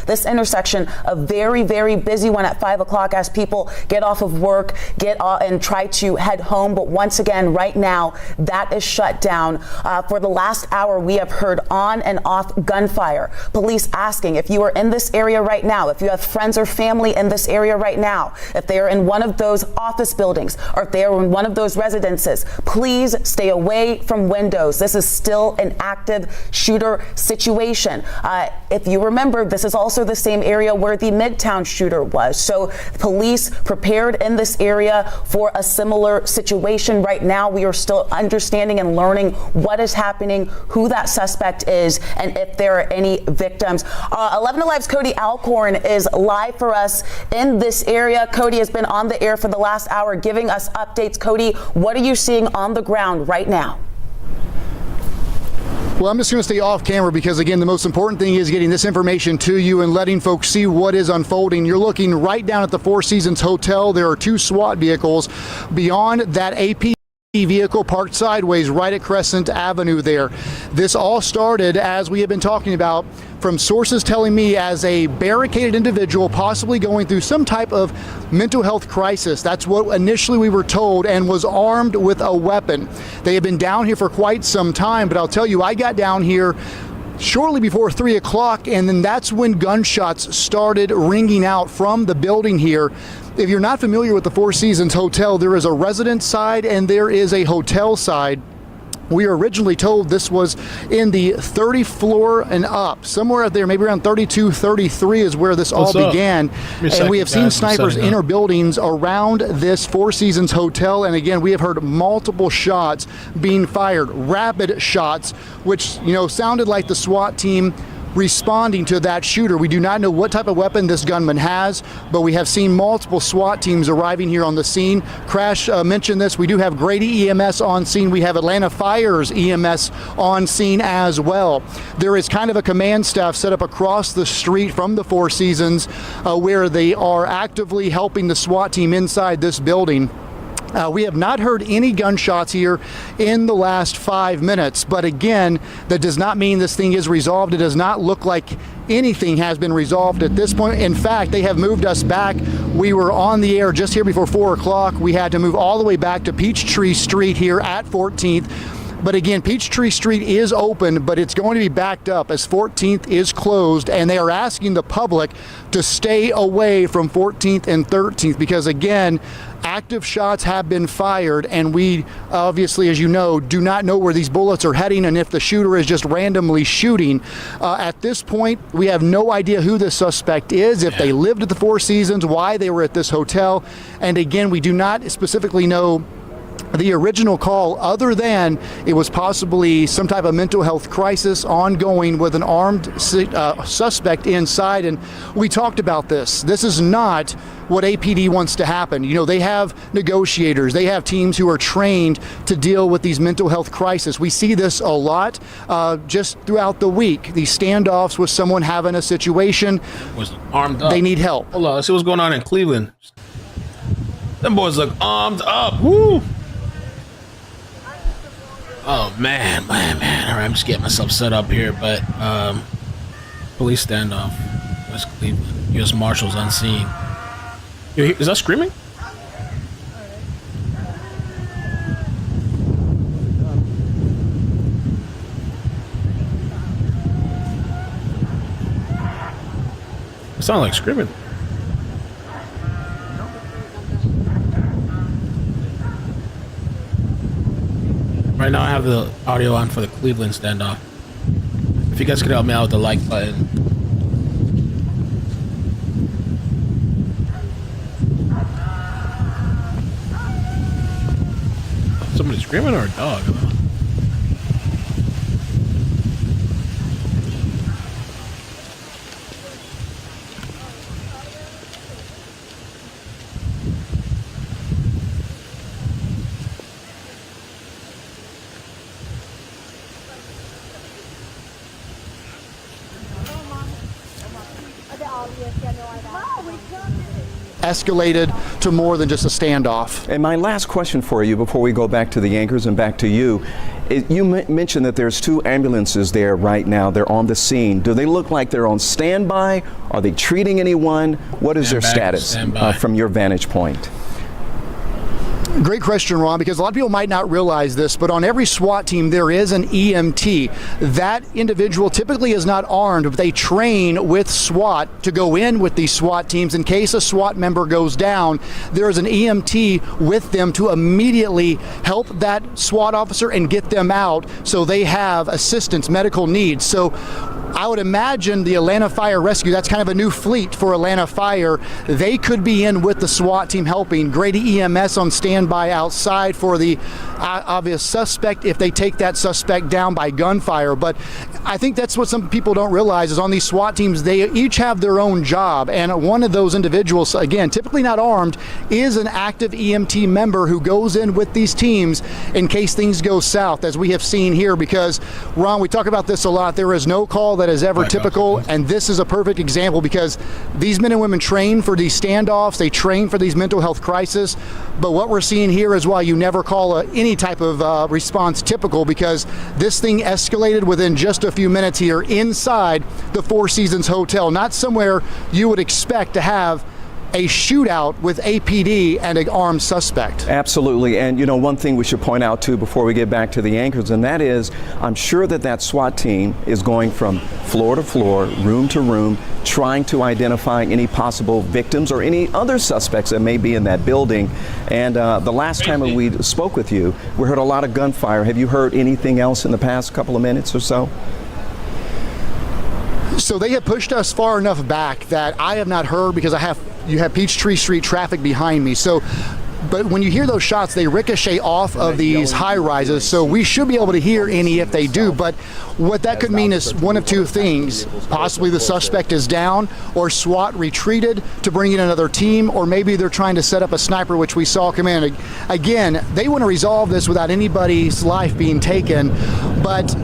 this intersection, a very, very busy one at 5 o'clock as people get off of work, get off and try to head home. But once again, right now, that is shut down. For the last hour, we have heard on and off gunfire. Police asking if you are in this area right now, if you have friends or family in this area right now, if they are in one of those office buildings or if they are in one of those residences, please stay away from windows. This is still an active shooter situation. If you remember, this is also the same area where the Midtown shooter was. So police prepared in this area for a similar situation. Right now, we are still understanding and learning what is happening, who that suspect is, and if there are any victims. 11 Alive's Cody Alcorn is live for us in this area. Cody has been on the air for the last hour giving us updates. Cody, what are you seeing on the ground right now? Well, I'm just going to stay off camera because, again, the most important thing is getting this information to you and letting folks see what is unfolding. You're looking right down at the Four Seasons Hotel. There are two SWAT vehicles beyond that AP vehicle parked sideways right at Crescent Avenue there. This all started, as we have been talking about, from sources telling me as a barricaded individual possibly going through some type of mental health crisis. That's what initially we were told, and was armed with a weapon. They have been down here for quite some time, but I'll tell you, I got down here shortly before 3 o'clock, and then that's when gunshots started ringing out from the building here. If you're not familiar with the Four Seasons Hotel, there is a residence side and there is a hotel side. We were originally told this was in the 30th floor and up, somewhere out there, maybe around 32, 33 is where this all began. And we have seen snipers enter buildings around this Four Seasons Hotel. And again, we have heard multiple shots being fired, rapid shots, which, you know, sounded like the SWAT team responding to that shooter. We do not know what type of weapon this gunman has, but we have seen multiple SWAT teams arriving here on the scene. Crash mentioned this. We do have Grady EMS on scene. We have Atlanta Fire's EMS on scene as well. There is kind of a command staff set up across the street from the Four Seasons where they are actively helping the SWAT team inside this building. We have not heard any gunshots here in the last 5 minutes, but again, that does not mean this thing is resolved. It does not look like anything has been resolved at this point. In fact, they have moved us back. We were on the air just here before 4 o'clock. We had to move all the way back to Peachtree Street here at 14th. But again, Peachtree Street is open, but it's going to be backed up as 14th is closed, and they are asking the public to stay away from 14th and 13th because, again, active shots have been fired, and we obviously, as you know, do not know where these bullets are heading and if the shooter is just randomly shooting. At this point, we have no idea who the suspect is, if they lived at the Four Seasons, why they were at this hotel, and again, we do not specifically know the original call, other than it was possibly some type of mental health crisis ongoing with an armed suspect inside. And we talked about this. This is not what APD wants to happen. You know, they have negotiators, they have teams who are trained to deal with these mental health crises. We see this a lot just throughout the week. These standoffs with someone having a situation, was armed up. They need help. Hold on, let's see what's going on in Cleveland. Them boys look armed up. Woo! Oh man. All right, I'm just getting myself set up here, but police standoff, West Cleveland, U.S. Marshals on scene. Is that screaming? It sounded like screaming. Right now I have the audio on for the Cleveland standoff. If you guys could help me out with the like button. Somebody screaming or a dog? escalated to more than just a standoff. And my last question for you before we go back to the anchors and back to you, you mentioned that there's 2 ambulances there right now. They're on the scene. Do they look like they're on standby? Are they treating anyone? What is their status from your vantage point? Great question, Ron, because a lot of people might not realize this, but on every SWAT team there is an EMT. That individual typically is not armed, but they train with SWAT to go in with these SWAT teams. In case a SWAT member goes down, there is an EMT with them to immediately help that SWAT officer and get them out so they have assistance, medical needs. So I would imagine the Atlanta Fire Rescue, that's kind of a new fleet for Atlanta Fire. They could be in with the SWAT team helping. Grady EMS on standby outside for the obvious suspect if they take that suspect down by gunfire. But I think that's what some people don't realize is on these SWAT teams, they each have their own job. And one of those individuals, again, typically not armed, is an active EMT member who goes in with these teams in case things go south, as we have seen here. Because, Ron, we talk about this a lot. There is no call that is ever typical, and this is a perfect example because these men and women train for these standoffs, they train for these mental health crises, but what we're seeing here is why you never call any type of response typical, because this thing escalated within just a few minutes here inside the Four Seasons Hotel, not somewhere you would expect to have a shootout with APD and an armed suspect. Absolutely. And you know, one thing we should point out too before we get back to the anchors, and that is I'm sure that SWAT team is going from floor to floor, room to room, trying to identify any possible victims or any other suspects that may be in that building. And the last time we spoke with you, we heard a lot of gunfire. Have you heard anything else in the past couple of minutes or so? So they have pushed us far enough back that I have not heard, because you have Peachtree Street traffic behind me. So, but when you hear those shots, they ricochet off of these high rises. So we should be able to hear any if they do. But what that could mean is one of two things. Possibly the suspect is down, or SWAT retreated to bring in another team, or maybe they're trying to set up a sniper, which we saw come in. Again, they want to resolve this without anybody's life being taken. But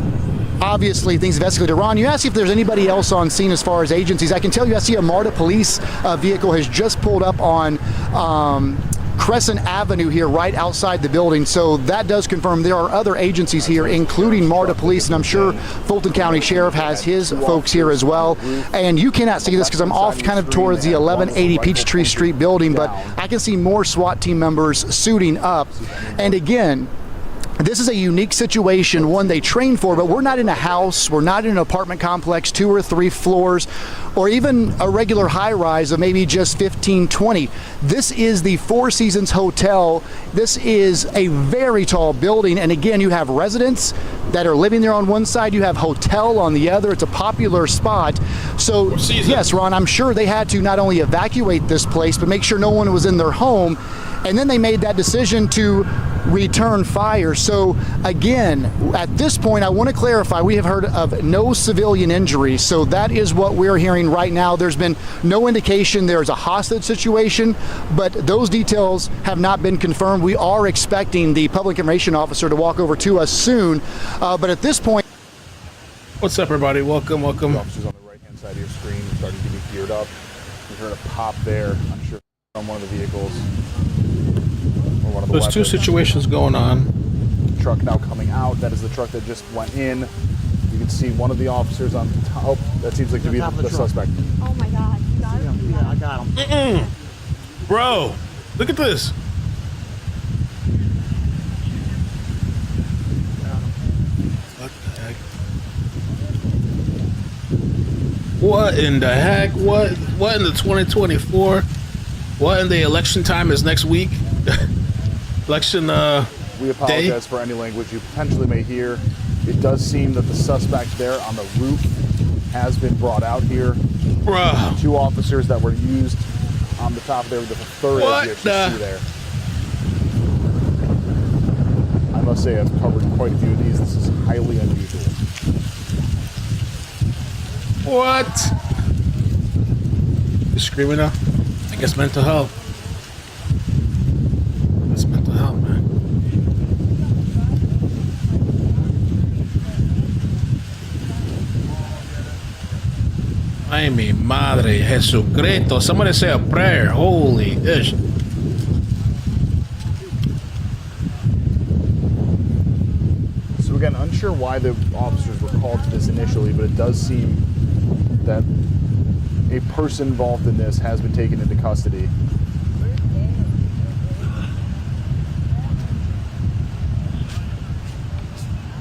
obviously, things have escalated. Ron, you asked if there's anybody else on scene as far as agencies. I can tell you, I see a MARTA police vehicle has just pulled up on Crescent Avenue here right outside the building. So that does confirm there are other agencies here, including MARTA police, and I'm sure Fulton County Sheriff has his folks here as well. And you cannot see this because I'm off kind of towards the 1180 Peachtree Street building, but I can see more SWAT team members suiting up. And again, this is a unique situation, one they train for, but we're not in a house, we're not in an apartment complex, 2 or 3 floors, or even a regular high-rise of maybe just 15, 20. This is the Four Seasons Hotel. This is a very tall building, and again, you have residents that are living there on one side, you have hotel on the other. It's a popular spot. So, yes, Ron, I'm sure they had to not only evacuate this place, but make sure no one was in their home, and then they made that decision to return fire. So again, at this point, I want to clarify, we have heard of no civilian injuries. So that is what we're hearing right now. There's been no indication there's a hostage situation, but those details have not been confirmed. We are expecting the public information officer to walk over to us soon. But at this point... What's up, everybody? Welcome. Officers on the right-hand side of your screen starting to get geared up. We heard a pop there. I'm sure on one of the vehicles. There's two situations going on. Truck now coming out. That is the truck that just went in. You can see one of the officers on top. Oh, that seems like to be the suspect. Oh my God. You got him? Yeah, I got him. Bro, look at this. What the heck? What in the heck? What in the 2024? What in the election time is next week? Election We apologize for any language you potentially may hear. It does seem that the suspect there on the roof has been brought out here. Bruh. 2 officers that were used on the top there with the third What as you see there. I must say I've covered quite a few of these. This is highly unusual. What? You screaming now? I guess mental health. That's mental health, man. Ay, mi madre, Jesucristo. Somebody say a prayer. Holy ish. So again, unsure why the officers were called to this initially, but it does seem that a person involved in this has been taken into custody.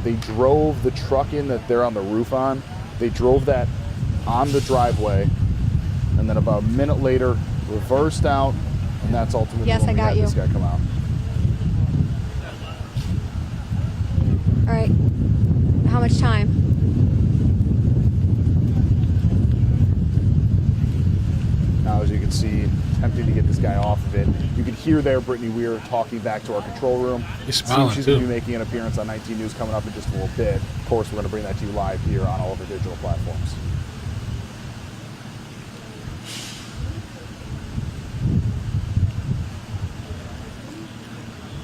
They drove the truck in that they're on the roof on. They drove that on the driveway, and then about a minute later, reversed out, and that's ultimately when we had this guy come out. All right. How much time? Now, as you can see, attempting to get this guy off of it. You can hear there Brittany Weir talking back to our control room. He's smiling, she's going to be making an appearance on 19 News coming up in just a little bit. Of course, we're going to bring that to you live here on all of our digital platforms.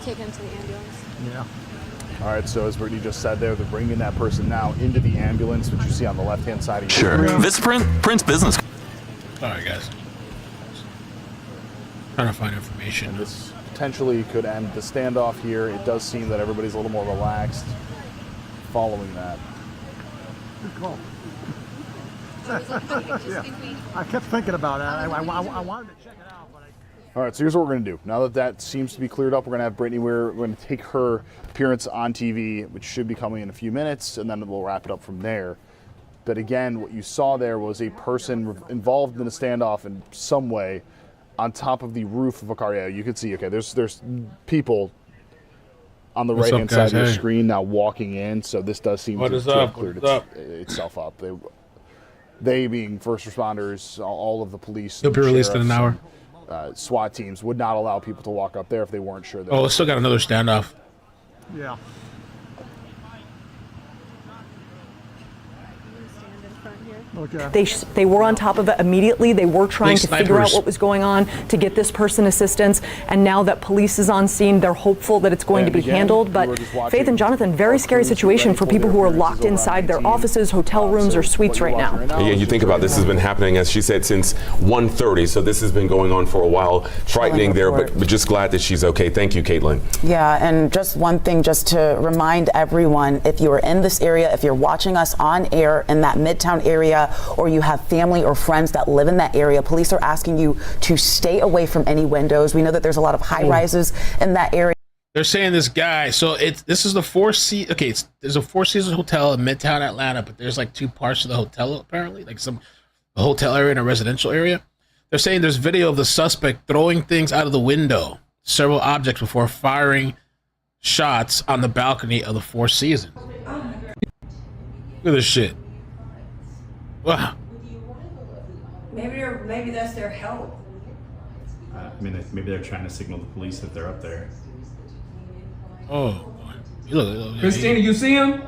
Take him to the ambulance. Yeah. All right, so as Brittany just said there, they're bringing that person now into the ambulance, which you see on the left-hand side of your screen. This Print's business. Sorry, guys. Trying to find information. And this potentially could end the standoff here. It does seem that everybody's a little more relaxed following that. Good call. Yeah. I kept thinking about it. I wanted to check it out, but All right, so here's what we're going to do. Now that that seems to be cleared up, we're going to have Brittany Weir. We're going to take her appearance on TV, which should be coming in a few minutes, and then we'll wrap it up from there. But again, what you saw there was a person involved in a standoff in some way on top of the roof of a car. Yeah, you can see, okay, there's people on the right-hand side of your screen now walking in, so this does seem to have cleared itself up. They being first responders, all of the police. He'll be released in an hour. SWAT teams would not allow people to walk up there if they weren't sure. Oh, it's still got another standoff. yeah. Okay. They were on top of it immediately. They were trying to figure out what was going on to get this person assistance. And now that police is on scene, they're hopeful that it's going to be handled. But Faith and Jonathan, very scary situation for people who are locked inside their offices, hotel rooms, or suites right now. Yeah, you think about this has been happening, as she said, since 1:30. So this has been going on for a while. Frightening there, but just glad that she's okay. Thank you, Caitlin. Yeah, and just one thing, just to remind everyone, if you are in this area, if you're watching us on air in that Midtown area, or you have family or friends that live in that area, police are asking you to stay away from any windows. We know that there's a lot of high rises in that area. They're saying this guy, so this is the there's a Four Seasons hotel in Midtown Atlanta, but there's like two parts of the hotel apparently, like a hotel area and a residential area. They're saying there's video of the suspect throwing things out of the window, several objects, before firing shots on the balcony of the Four Seasons. Look at this shit. Wow. Maybe that's their help. Maybe they're trying to signal the police that they're up there. Oh, look, Christina, you see him?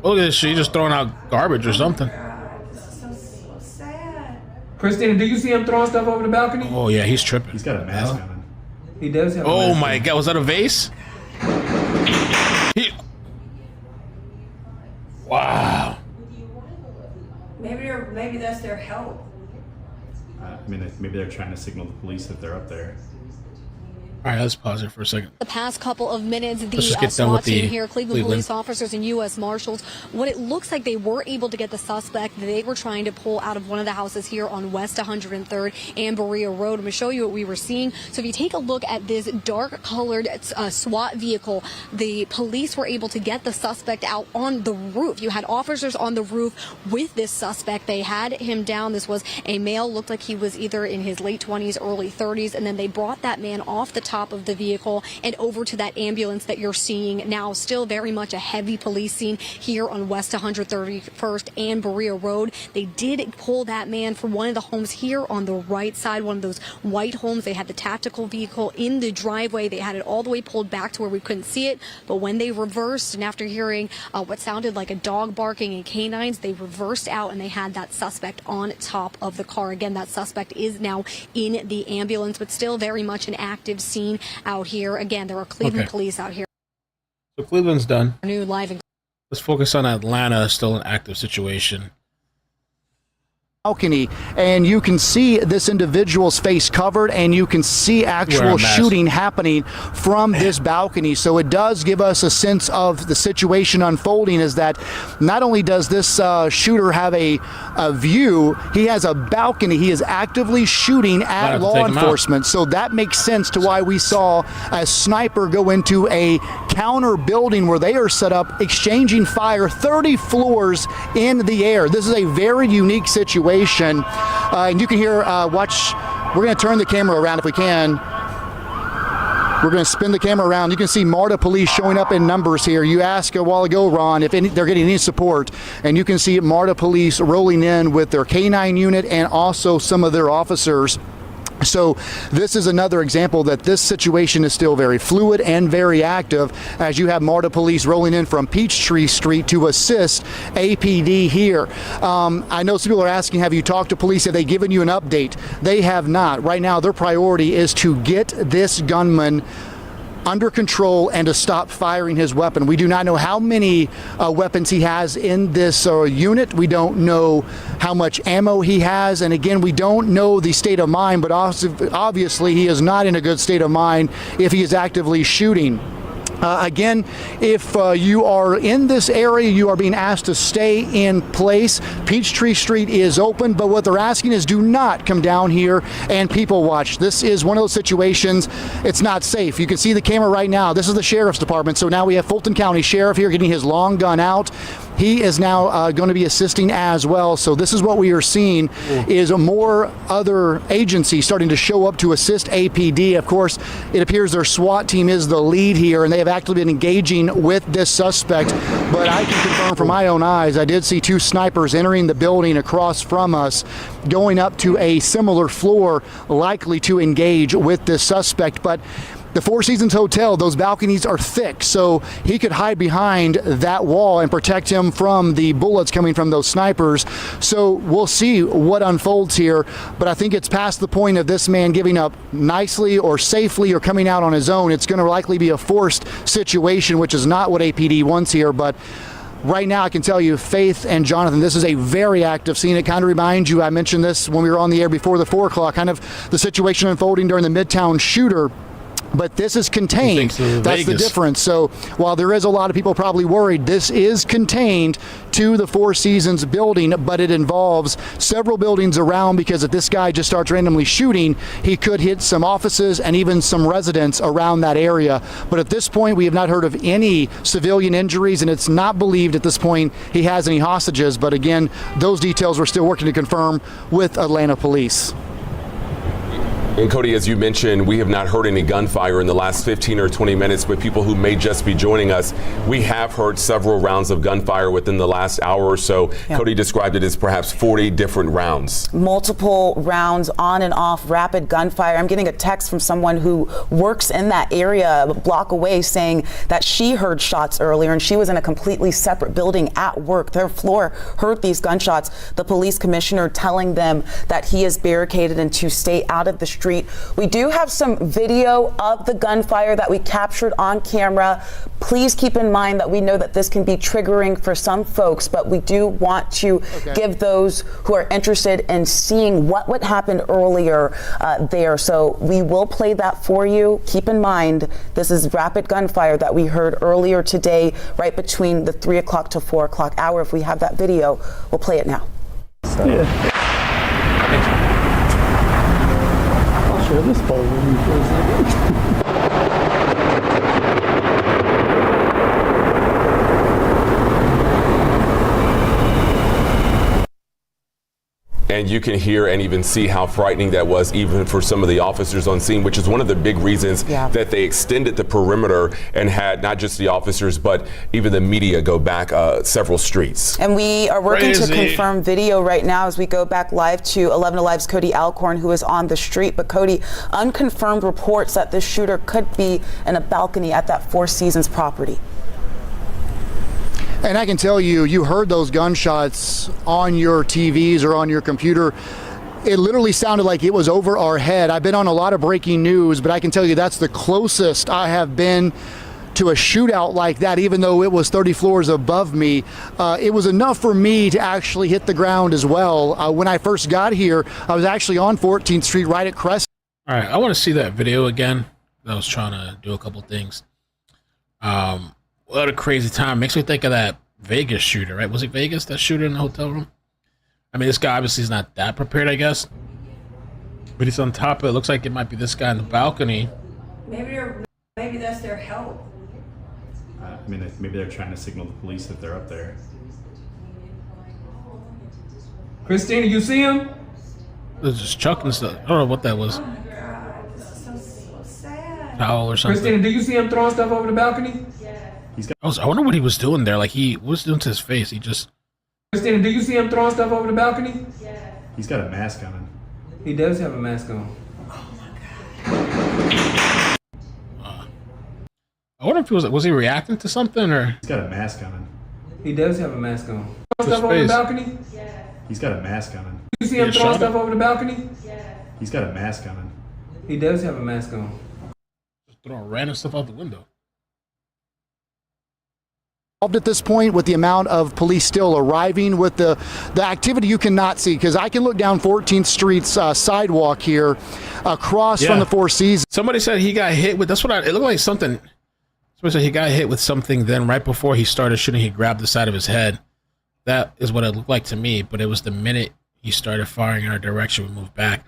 Look at this shit. He's just throwing out garbage or something. This is so sad. Christina, do you see him throwing stuff over the balcony? Oh yeah, he's tripping. He's got a mask on. He does have a Oh mask my on. God, was that a vase? Wow. Maybe that's their help. Maybe they're trying to signal the police that they're up there. All right, let's pause here for a second. The past couple of minutes, the Let's just get done SWAT with the team here, Cleveland police officers and U.S. Marshals, what it looks like they were able to get the suspect that they were trying to pull out of one of the houses here on West 103rd and Berea Road. I'm going to show you what we were seeing. So if you take a look at this dark-colored SWAT vehicle, the police were able to get the suspect out on the roof. You had officers on the roof with this suspect. They had him down. This was a male, looked like he was either in his late 20s, early 30s, and then they brought that man off the top of the vehicle and over to that ambulance that you're seeing now. Still very much a heavy police scene here on West 131st and Berea Road. They did pull that man from one of the homes here on the right side, one of those white homes. They had the tactical vehicle in the driveway. They had it all the way pulled back to where we couldn't see it. But when they reversed, and after hearing what sounded like a dog barking and canines, they reversed out and they had that suspect on top of the car. Again, that suspect is now in the ambulance, but still very much an active scene out here. Again, there are Cleveland police out here. So Cleveland's done. New live. Let's focus on Atlanta, still an active situation. balcony, and you can see this individual's face covered, and you can see actual shooting happening from this balcony. So it does give us a sense of the situation unfolding, is that not only does this shooter have a view, he has a balcony. He is actively shooting at law enforcement. So that makes sense to why we saw a sniper go into a counter building where they are set up, exchanging fire 30 floors in the air. This is a very unique situation. And you can hear, watch, we're going to turn the camera around if we can. We're going to spin the camera around. You can see MARTA police showing up in numbers here. You asked a while ago, Ron, if they're getting any support, and you can see MARTA police rolling in with their K-9 unit and also some of their officers. So this is another example that this situation is still very fluid and very active, as you have MARTA police rolling in from Peachtree Street to assist APD here. I know some people are asking, have you talked to police? Have they given you an update? They have not. Right now, their priority is to get this gunman under control and to stop firing his weapon. We do not know how many weapons he has in this unit. We don't know how much ammo he has. And again, we don't know the state of mind, but obviously he is not in a good state of mind if he is actively shooting. Again, if you are in this area, you are being asked to stay in place. Peachtree Street is open, but what they're asking is do not come down here and people watch. This is one of those situations, it's not safe. You can see the camera right now. This is the sheriff's department. So now we have Fulton County Sheriff here getting his long gun out. He is now going to be assisting as well. So this is what we are seeing, is more other agencies starting to show up to assist APD. Of course, it appears their SWAT team is the lead here, and they have actually been engaging with this suspect. But I can confirm from my own eyes, I did see two snipers entering the building across from us, going up to a similar floor, likely to engage with this suspect. But the Four Seasons Hotel, those balconies are thick, so he could hide behind that wall and protect him from the bullets coming from those snipers. So we'll see what unfolds here, but I think it's past the point of this man giving up nicely or safely or coming out on his own. It's going to likely be a forced situation, which is not what APD wants here, but right now I can tell you, Faith and Jonathan, this is a very active scene. It kind of reminds you, I mentioned this when we were on the air before the 4 o'clock, kind of the situation unfolding during the Midtown shooter. But this is contained. That's the difference. So while there is a lot of people probably worried, this is contained to the Four Seasons building, but it involves several buildings around, because if this guy just starts randomly shooting, he could hit some offices and even some residents around that area. But at this point, we have not heard of any civilian injuries, and it's not believed at this point he has any hostages. But again, those details we're still working to confirm with Atlanta police. And Cody, as you mentioned, we have not heard any gunfire in the last 15 or 20 minutes, but people who may just be joining us, we have heard several rounds of gunfire within the last hour or so. Yeah. Cody described it as perhaps 40 different rounds. Multiple rounds, on and off, rapid gunfire. I'm getting a text from someone who works in that area a block away saying that she heard shots earlier, and she was in a completely separate building at work. Their floor heard these gunshots. The police commissioner telling them that he is barricaded and to stay out of the street. We do have some video of the gunfire that we captured on camera. Please keep in mind that we know that this can be triggering for some folks, but we do want to give those who are interested in seeing what happened earlier there. So we will play that for you. Keep in mind, this is rapid gunfire that we heard earlier today, right between the 3 o'clock to 4 o'clock hour. If we have that video, we'll play it now. Share this phone with you for a second. And you can hear and even see how frightening that was, even for some of the officers on scene, which is one of the big reasons that they extended the perimeter and had not just the officers, but even the media go back several streets. And we are working to confirm video right now as we go back live to 11 Alive's Cody Alcorn, who is on the street. But Cody, unconfirmed reports that this shooter could be in a balcony at that Four Seasons property. And I can tell you, you heard those gunshots on your TVs or on your computer. It literally sounded like it was over our head. I've been on a lot of breaking news, but I can tell you that's the closest I have been to a shootout like that, even though it was 30 floors above me. It was enough for me to actually hit the ground as well. When I first got here, I was actually on 14th Street right at Crest. All right, I want to see that video again. I was trying to do a couple things. What a crazy time. Makes me think of that Vegas shooter, right? Was it Vegas, that shooter in the hotel room? I mean, this guy obviously is not that prepared, I guess. But he's on top of it. Looks like it might be this guy in the balcony. Maybe that's their help. I mean, maybe they're trying to signal the police that they're up there. Christina, you see him? It was just chucking stuff. I don't know what that was. Oh my God, this is so sad. Towel or something. Christina, do you see him throwing stuff over the balcony? I wonder what he was doing there. Like, what was doing to his face? He just... Christina, do you see him throwing stuff over the balcony? He's got a mask on. He does have a mask on. I wonder if he was he reacting to something, or... He's got a mask on. He does have a mask on. His Stuff over the face. balcony? He's got a mask on. You see him throwing stuff over the balcony? He's got a mask on. He does have a mask on. Just throwing random stuff out the window. At this point, with the amount of police still arriving, with the activity you cannot see, because I can look down 14th Street's sidewalk here across from the Four Seasons. Somebody said he got hit with, it looked like something. Somebody said he got hit with something, then right before he started shooting, he grabbed the side of his head. That is what it looked like to me, but it was the minute he started firing in our direction, we moved back.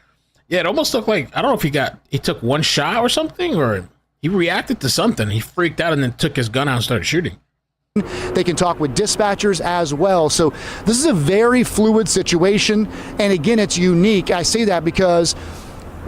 Yeah, it almost looked like, I don't know if he took one shot or something, or he reacted to something. He freaked out and then took his gun out and started shooting. They can talk with dispatchers as well. So this is a very fluid situation. And again, it's unique. I say that because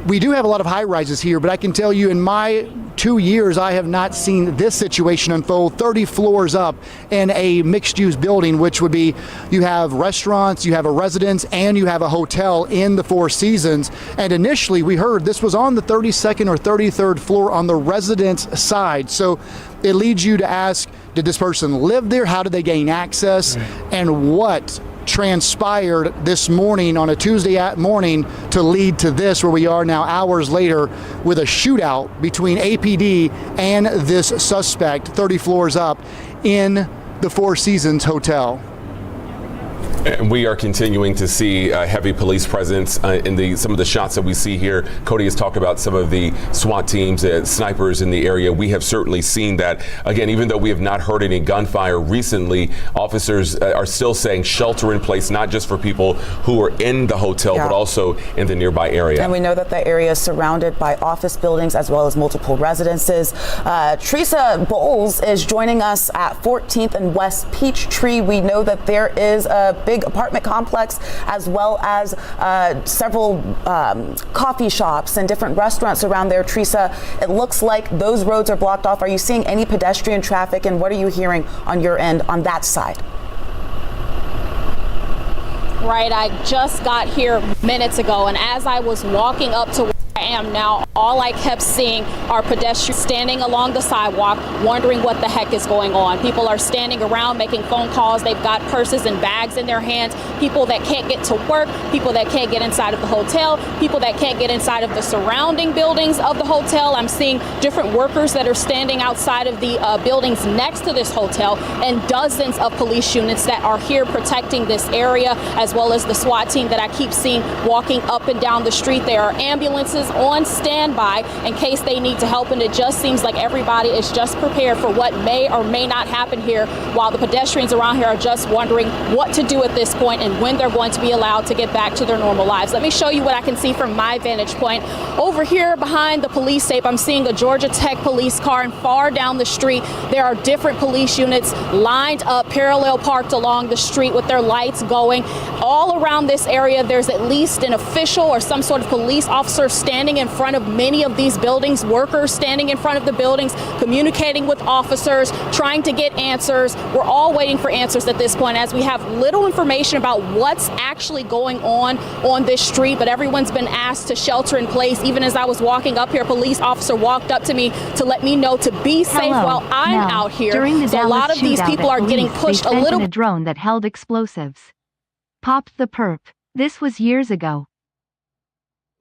we do have a lot of high rises here, but I can tell you in my 2 years, I have not seen this situation unfold 30 floors up in a mixed use building, which would be, you have restaurants, you have a residence, and you have a hotel in the Four Seasons. And initially we heard this was on the 32nd or 33rd floor on the residence side. So it leads you to ask, did this person live there? How did they gain access? And what transpired this morning on a Tuesday morning to lead to this, where we are now hours later with a shootout between APD and this suspect 30 floors up in the Four Seasons Hotel. And we are continuing to see heavy police presence in some of the shots that we see here. Cody has talked about some of the SWAT teams, snipers in the area. We have certainly seen that. Again, even though we have not heard any gunfire recently, officers are still saying shelter in place, not just for people who are in the hotel, but also in the nearby area. And we know that the area is surrounded by office buildings as well as multiple residences. Teresa Bowles is joining us at 14th and West Peachtree. We know that there is a big apartment complex as well as several coffee shops and different restaurants around there. Teresa, it looks like those roads are blocked off. Are you seeing any pedestrian traffic, and what are you hearing on your end on that side? Right, I just got here minutes ago, and as I was walking up to where I am now, all I kept seeing are pedestrians standing along the sidewalk, wondering what the heck is going on. People are standing around making phone calls. They've got purses and bags in their hands. People that can't get to work, people that can't get inside of the hotel, people that can't get inside of the surrounding buildings of the hotel. I'm seeing different workers that are standing outside of the buildings next to this hotel, and dozens of police units that are here protecting this area, as well as the SWAT team that I keep seeing walking up and down the street. There are ambulances on standby in case they need to help, and it just seems like everybody is just prepared for what may or may not happen here, while the pedestrians around here are just wondering what to do at this point and when they're going to be allowed to get back to their normal lives. Let me show you what I can see from my vantage point. Over here behind the police tape, I'm seeing a Georgia Tech police car, and far down the street there are different police units lined up, parallel parked along the street with their lights going. All around this area there's at least an official or some sort of police officer standing in front of many of these buildings, workers standing in front of the buildings, communicating with officers, trying to get answers. We're all waiting for answers at this point, as we have little information about what's actually going on this street, but everyone's been asked to shelter in place. Even as I was walking up here, a police officer walked up to me to let me know to be safe while I'm out here. So a lot of these people are getting pushed a little. A drone that held explosives. Popped the perp. This was years ago.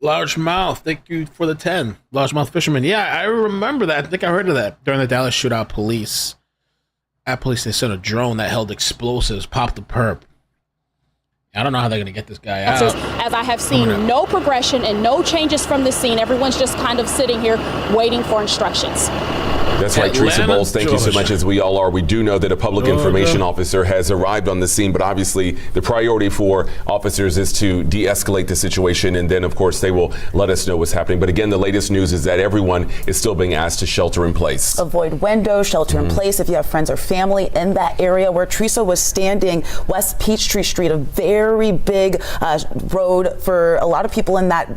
Largemouth, thank you for the 10. Largemouth fisherman. Yeah, I remember that. I think I heard of that during the Dallas shootout. At police, they sent a drone that held explosives, popped the perp. I don't know how they're going to get this guy out. As I have seen no progression and no changes from the scene, everyone's just kind of sitting here waiting for instructions. That's right, Teresa Bowles. Thank you so much, as we all are. We do know that a public information officer has arrived on the scene, but obviously the priority for officers is to de-escalate the situation, and then, of course, they will let us know what's happening. But again, the latest news is that everyone is still being asked to shelter in place. Avoid windows, shelter in place if you have friends or family in that area. Where Teresa was standing, West Peachtree Street, a very big road for a lot of people in that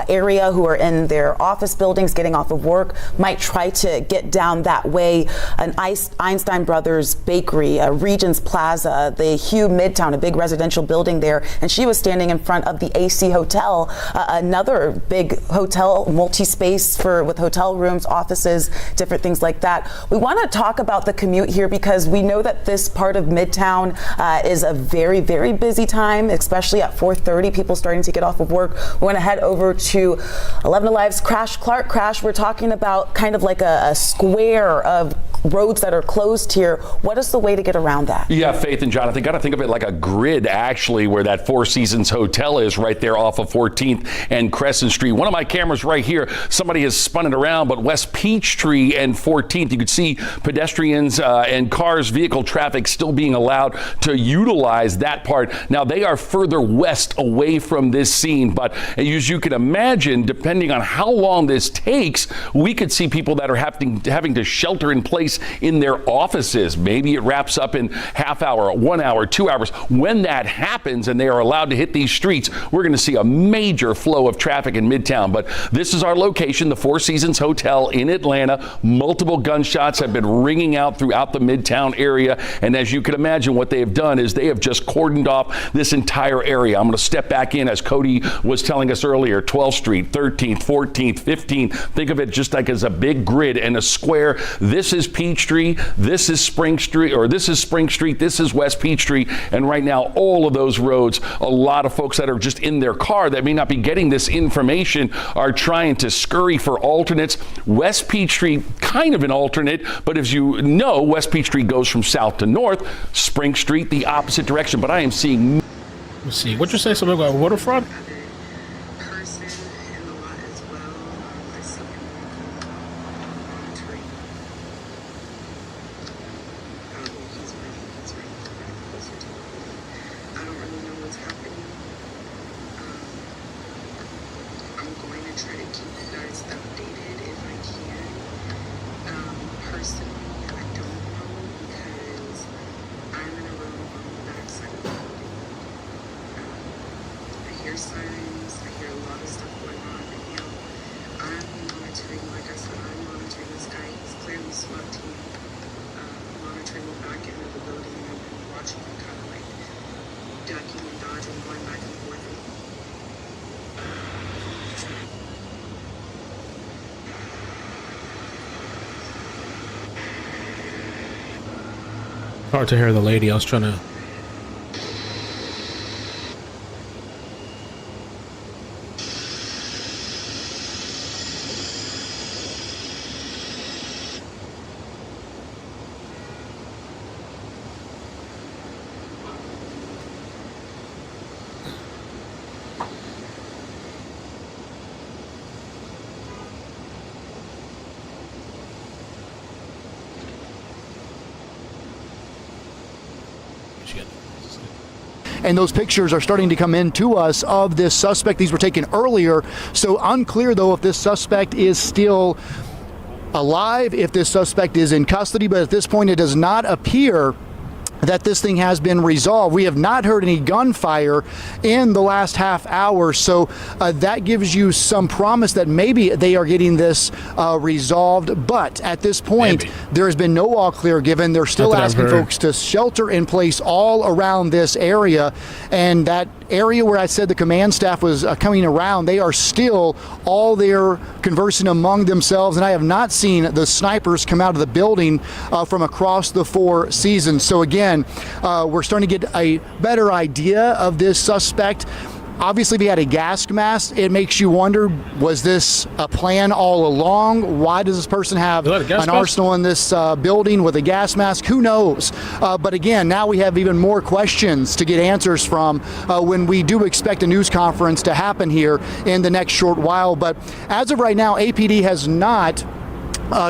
area who are in their office buildings, getting off of work, might try to get down that way. An Einstein Brothers bakery, Regents Plaza, the Hugh Midtown, a big residential building there, and she was standing in front of the AC Hotel, another big hotel, multi-space with hotel rooms, offices, different things like that. We want to talk about the commute here because we know that this part of Midtown is a very, very busy time, especially at 4:30, people starting to get off of work. We want to head over to 11 Alive's Crash Clark Crash. We're talking about kind of like a square of roads that are closed here. What is the way to get around that? Yeah, Faith and Jonathan, got to think of it like a grid, actually, where that Four Seasons Hotel is right there off of 14th and Crescent Street. One of my cameras right here, somebody has spun it around, but West Peachtree and 14th, you could see pedestrians and cars, vehicle traffic still being allowed to utilize that part. Now, they are further west away from this scene, but as you can imagine, depending on how long this takes, we could see people that are having to shelter in place in their offices. Maybe it wraps up in half hour, 1 hour, 2 hours. When that happens and they are allowed to hit these streets, we're going to see a major flow of traffic in Midtown. But this is our location, the Four Seasons Hotel in Atlanta. Multiple gunshots have been ringing out throughout the Midtown area. And as you can imagine, what they have done is they have just cordoned off this entire area. I'm going to step back in, as Cody was telling us earlier, 12th Street, 13th, 14th, 15th. Think of it just like as a big grid and a square. This is Peachtree, this is Spring Street, or this is Spring Street, this is West Peachtree, and right now all of those roads, a lot of folks that are just in their car that may not be getting this information are trying to scurry for alternates. West Peachtree, kind of an alternate, but as you know, West Peachtree goes from south to north, Spring Street the opposite direction, but I am seeing... Let's see, what you say something about waterfront? Hard to hear the lady. I was trying to... And those pictures are starting to come in to us of this suspect. These were taken earlier. So unclear, though, if this suspect is still alive, if this suspect is in custody. But at this point, it does not appear that this thing has been resolved. We have not heard any gunfire in the last half hour, so that gives you some promise that maybe they are getting this resolved. But at this point, there has been no all clear given. They're still asking folks to shelter in place all around this area, and that area where I said the command staff was coming around, they are still all there conversing among themselves, and I have not seen the snipers come out of the building from across the Four Seasons. So again, we're starting to get a better idea of this suspect. Obviously, if he had a gas mask, it makes you wonder, was this a plan all along? Why does this person have an arsenal in this building with a gas mask? Who knows? But again, now we have even more questions to get answers from when we do expect a news conference to happen here in the next short while. But as of right now, APD has not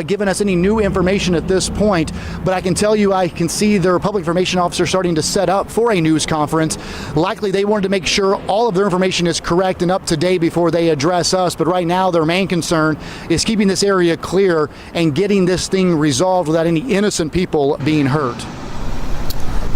given us any new information at this point, but I can tell you, I can see their public information officer starting to set up for a news conference. Likely they wanted to make sure all of their information is correct and up to date before they address us, but right now their main concern is keeping this area clear and getting this thing resolved without any innocent people being hurt.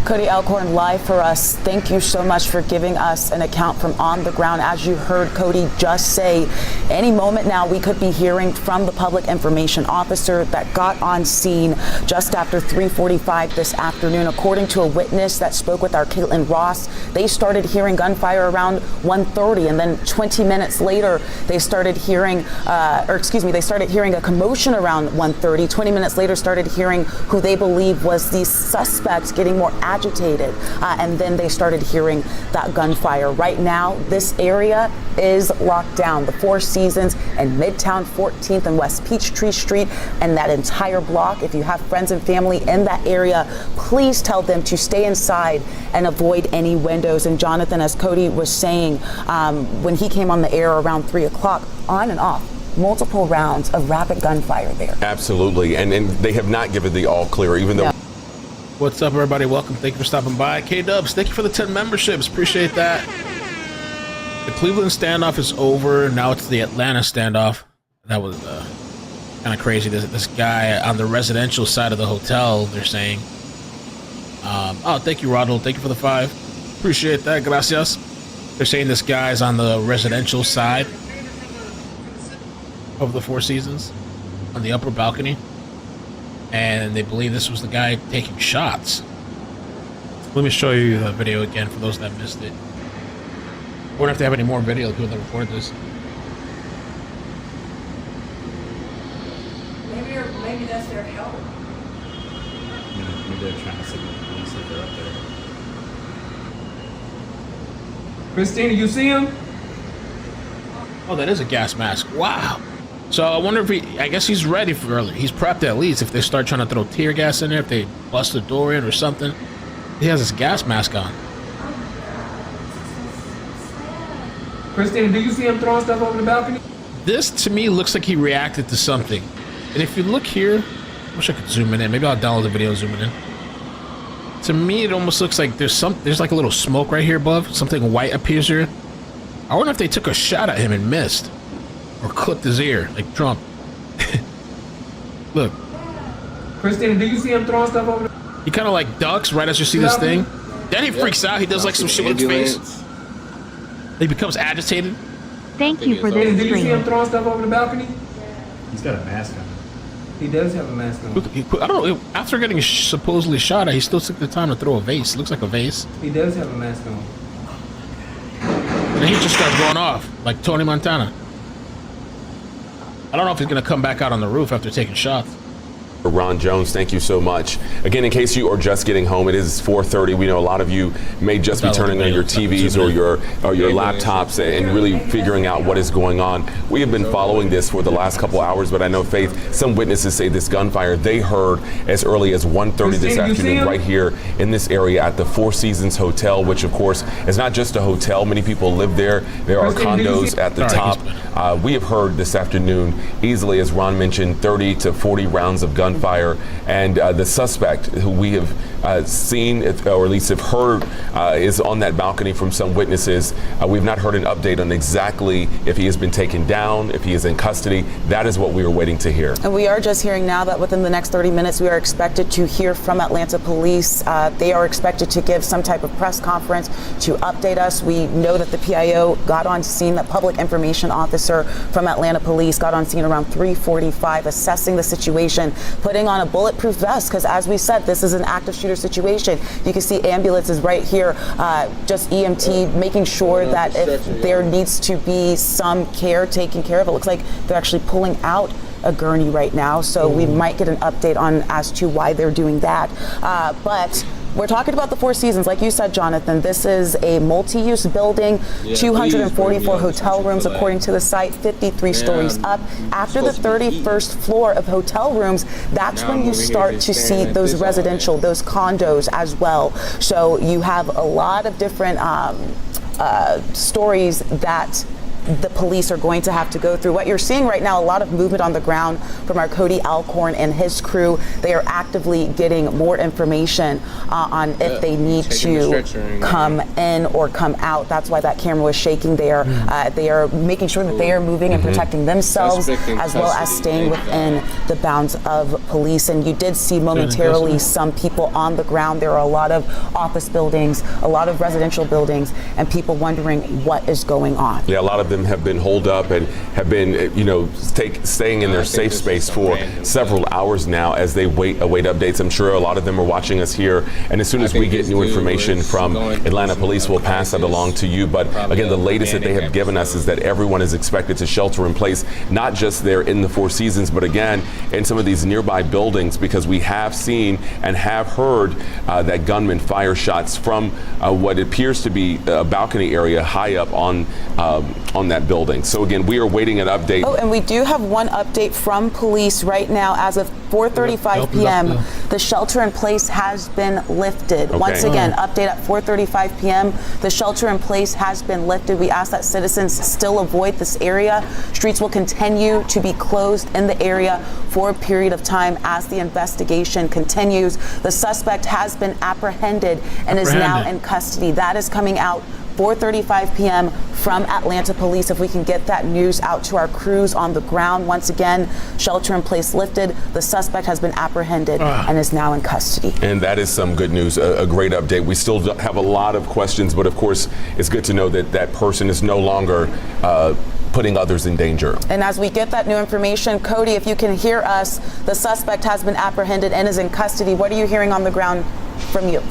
Cody Elkhorn live for us. Thank you so much for giving us an account from on the ground. As you heard Cody just say, any moment now we could be hearing from the public information officer that got on scene just after 3:45 this afternoon. According to a witness that spoke with our Caitlin Ross, they started hearing gunfire around 1:30, and then 20 minutes later they started hearing, they started hearing a commotion around 1:30. 20 minutes later started hearing who they believe was the suspect getting more agitated, and then they started hearing that gunfire. Right now, this area is locked down. The Four Seasons and Midtown 14th and West Peachtree Street and that entire block. If you have friends and family in that area, please tell them to stay inside and avoid any windows. And Jonathan, as Cody was saying, when he came on the air around 3 o'clock, on and off, multiple rounds of rapid gunfire there. Absolutely, and they have not given the all clear, even though. What's up, everybody? Welcome. Thank you for stopping by. K-Dubs, thank you for the 10 memberships. Appreciate that. The Cleveland standoff is over. Now it's the Atlanta standoff. That was kind of crazy. This guy on the residential side of the hotel, they're saying. Oh, thank you, Ronald. Thank you for the 5. Appreciate that. Gracias. They're saying this guy's on the residential side of the Four Seasons on the upper balcony. And they believe this was the guy taking shots. Let me show you the video again for those that missed it. I wonder if they have any more video of people that reported this. Maybe that's their help. Maybe they're trying to signal the police that they're up there. Christina, you see him? Oh, that is a gas mask. Wow. So I wonder if I guess he's ready for early. He's prepped at least if they start trying to throw tear gas in there, if they bust the door in or something. He has his gas mask on. Christina, do you see him throwing stuff over the balcony? This to me looks like he reacted to something. And if you look here, I wish I could zoom it in. Maybe I'll download the video and zoom it in. To me, it almost looks like there's like a little smoke right here above. Something white appears here. I wonder if they took a shot at him and missed. Or clipped his ear, like Trump. Look. Christina, do you see him throwing stuff over the... He kind of like ducks right as you see this thing. Then he freaks out. He does like some shit with his face. He becomes agitated. Thank you for this Do you see him throwing stuff over the balcony? He's got a mask on. He does have a mask on. I don't know. After getting supposedly shot at, he still took the time to throw a vase. It looks like a vase. He does have a mask on. And he just starts going off like Tony Montana. I don't know if he's going to come back out on the roof after taking shots. Ron Jones, thank you so much. Again, in case you are just getting home, it is 4:30. We know a lot of you may just be turning on your TVs or your laptops and really figuring out what is going on. We have been following this for the last couple hours, but I know, Faith, some witnesses say this gunfire they heard as early as 1:30 this afternoon right here in this area at the Four Seasons Hotel, which of course is not just a hotel. Many people live there. There are condos at the top. We have heard this afternoon easily, as Ron mentioned, 30 to 40 rounds of gunfire. And the suspect who we have seen, or at least have heard, is on that balcony from some witnesses. We've not heard an update on exactly if he has been taken down, if he is in custody. That is what we are waiting to hear. And we are just hearing now that within the next 30 minutes, we are expected to hear from Atlanta police. They are expected to give some type of press conference to update us. We know that the PIO got on scene, the public information officer from Atlanta police got on scene around 3:45, assessing the situation, putting on a bulletproof vest, because as we said, this is an active shooter situation. You can see ambulances right here, just EMT making sure that if there needs to be some care taken care of. It looks like they're actually pulling out a gurney right now, so we might get an update on as to why they're doing that. But we're talking about the Four Seasons. Like you said, Jonathan, this is a multi-use building, 244 hotel rooms according to the site, 53 stories up. After the 31st floor of hotel rooms, that's when you start to see those residential, those condos as well. So you have a lot of different stories that the police are going to have to go through. What you're seeing right now, a lot of movement on the ground from our Cody Alcorn and his crew. They are actively getting more information on if they need to come in or come out. That's why that camera was shaking there. They are making sure that they are moving and protecting themselves as well as staying within the bounds of police. And you did see momentarily some people on the ground. There are a lot of office buildings, a lot of residential buildings, and people wondering what is going on. Yeah, a lot of them have been holed up and have been, staying in their safe space for several hours now as they await updates. I'm sure a lot of them are watching us here, and as soon as we get new information from Atlanta Police, we'll pass that along to you. But again, the latest that they have given us is that everyone is expected to shelter in place, not just there in the Four Seasons, but again, in some of these nearby buildings, because we have seen and have heard that gunmen fire shots from what appears to be a balcony area high up on that building. So again, we are waiting an update. Oh, and we do have one update from police right now. As of 4:35 p.m., the shelter in place has been lifted. Okay. Once again, update at 4:35 p.m. The shelter in place has been lifted. We ask that citizens still avoid this area. Streets will continue to be closed in the area for a period of time as the investigation continues. The suspect has been apprehended and is now in custody. That is coming out 4:35 p.m. from Atlanta Police. If we can get that news out to our crews on the ground. Once again, shelter in place lifted. The suspect has been apprehended and is now in custody. And that is some good news, a great update. We still have a lot of questions, but of course, it's good to know that that person is no longer putting others in danger. And as we get that new information, Cody, if you can hear us, the suspect has been apprehended and is in custody. What are you hearing on the ground from you?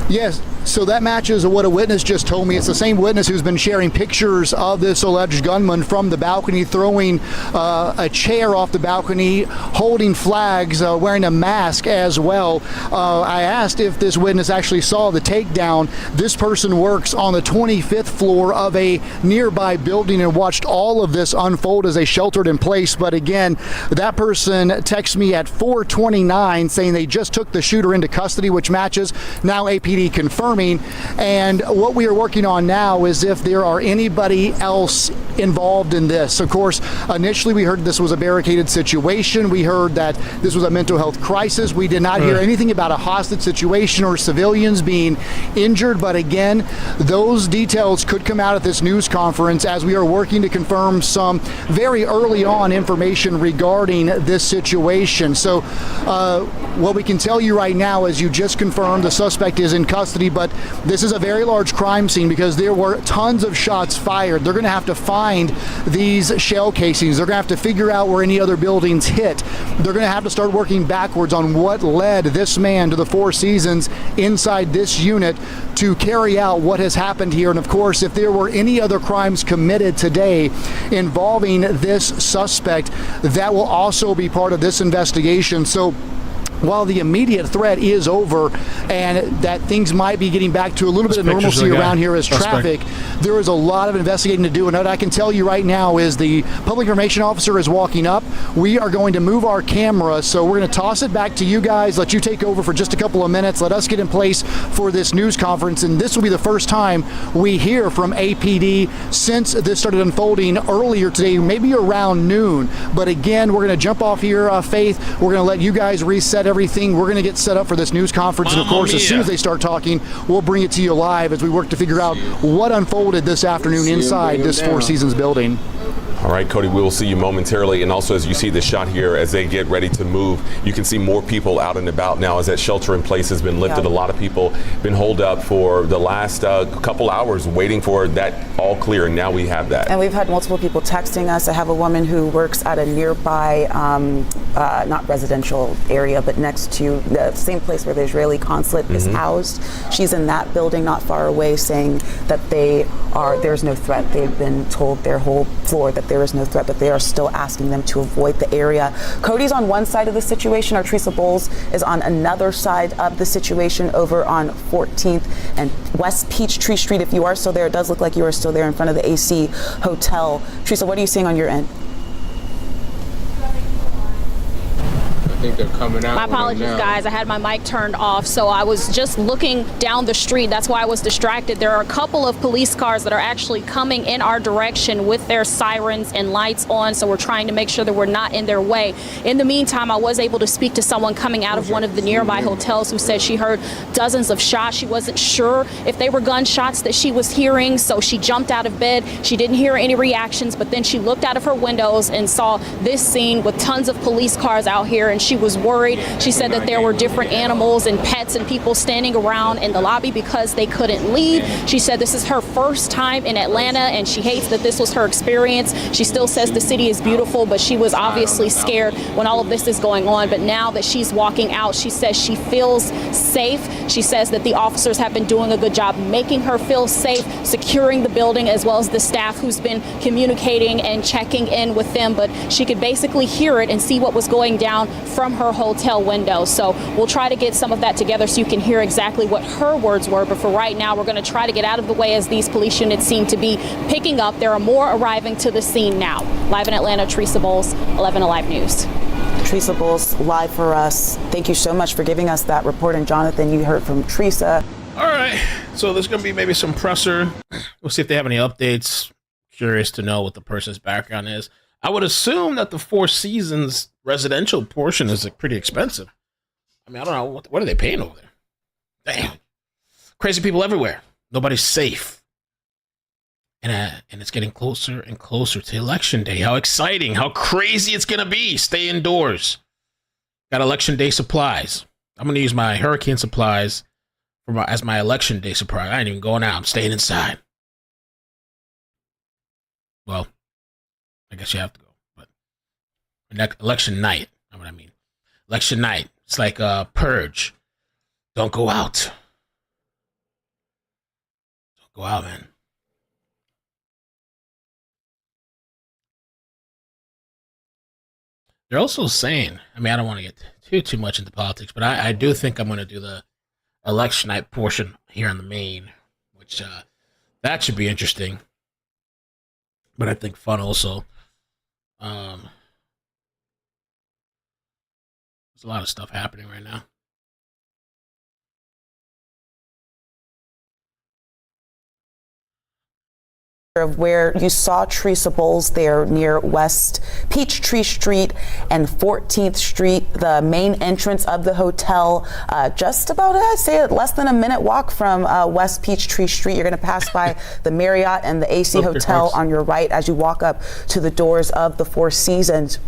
Yes. So that matches what a witness just told me. It's the same witness who's been sharing pictures of this alleged gunman from the balcony, throwing a chair off the balcony, holding flags, wearing a mask as well. I asked if this witness actually saw the takedown. This person works on the 25th floor of a nearby building and watched all of this unfold as they sheltered in place. But again, that person texted me at 4:29 saying they just took the shooter into custody, which matches. Now APD confirmed. And what we are working on now is if there are anybody else involved in this. Of course, initially we heard this was a barricaded situation. We heard that this was a mental health crisis. We did not hear anything about a hostage situation or civilians being injured. But again, those details could come out at this news conference as we are working to confirm some very early on information regarding this situation. So what we can tell you right now is you just confirmed the suspect is in custody, but this is a very large crime scene because there were tons of shots fired. They're going to have to find these shell casings. They're going to have to figure out where any other buildings hit. They're going to have to start working backwards on what led this man to the Four Seasons inside this unit to carry out what has happened here. And of course, if there were any other crimes committed today involving this suspect, that will also be part of this investigation. So while the immediate threat is over and that things might be getting back to a little bit of normalcy around here as traffic, there is a lot of investigating to do. And what I can tell you right now is the public information officer is walking up. We are going to move our camera, so we're going to toss it back to you guys, let you take over for just a couple of minutes, let us get in place for this news conference. And this will be the first time we hear from APD since this started unfolding earlier today, maybe around noon. But again, we're going to jump off here, Faith. We're going to let you guys reset everything. We're going to get set up for this news conference. And of course, as soon as they start talking, we'll bring it to you live as we work to figure out what unfolded this afternoon inside this Four Seasons building. All right, Cody, we will see you momentarily. And also, as you see the shot here, as they get ready to move, you can see more people out and about now as that shelter in place has been lifted. A lot of people been holed up for the last couple hours waiting for that all clear. And now we have that. And we've had multiple people texting us. I have a woman who works at a nearby, not residential area, but next to the same place where the Israeli consulate is housed. She's in that building not far away saying that there's no threat. They've been told their whole floor that there is no threat, but they are still asking them to avoid the area. Cody's on one side of the situation. Teresa Bowles is on another side of the situation over on 14th and West Peachtree Street. If you are still there, it does look like you are still there in front of the AC Hotel. Teresa, what are you seeing on your end? I think they're coming out. My apologies, guys. I had my mic turned off, so I was just looking down the street. That's why I was distracted. There are a couple of police cars that are actually coming in our direction with their sirens and lights on, so we're trying to make sure that we're not in their way. In the meantime, I was able to speak to someone coming out of one of the nearby hotels who said she heard dozens of shots. She wasn't sure if they were gunshots that she was hearing, so she jumped out of bed. She didn't hear any reactions, but then she looked out of her windows and saw this scene with tons of police cars out here, and she was worried. She said that there were different animals and pets and people standing around in the lobby because they couldn't leave. She said this is her first time in Atlanta and she hates that this was her experience. She still says the city is beautiful, but she was obviously scared when all of this is going on. But now that she's walking out, she says she feels safe. She says that the officers have been doing a good job making her feel safe, securing the building, as well as the staff who's been communicating and checking in with them. But she could basically hear it and see what was going down from her hotel window. So we'll try to get some of that together so you can hear exactly what her words were. But for right now, we're going to try to get out of the way as these police units seem to be picking up. There are more arriving to the scene now. Live in Atlanta, Teresa Bowles, 11 Alive News. Teresa Bowles live for us. Thank you so much for giving us that report. And Jonathan, you heard from Teresa. All right. So there's going to be maybe some presser. We'll see if they have any updates. Curious to know what the person's background is. I would assume that the Four Seasons residential portion is pretty expensive. I mean, I don't know. What are they paying over there? Damn. Crazy people everywhere. Nobody's safe. And it's getting closer and closer to Election Day. How exciting. How crazy it's going to be. Stay indoors. Got Election Day supplies. I'm going to use my hurricane supplies as my Election Day surprise. I ain't even going out. I'm staying inside. Well, I guess you have to go. But election night, you know what I mean? Election night. It's like a purge. Don't go out. Don't go out, man. They're also saying, I mean, I don't want to get too much into politics, but I do think I'm going to do the election night portion here on the main, which that should be interesting. But I think fun also. There's a lot of stuff happening right now. Of where you saw Teresa Bowles there near West Peachtree Street and 14th Street, the main entrance of the hotel, just about, I'd say, less than a minute walk from West Peachtree Street. You're going to pass by the Marriott and the AC Hotel on your right as you walk up to the doors of the Four Seasons.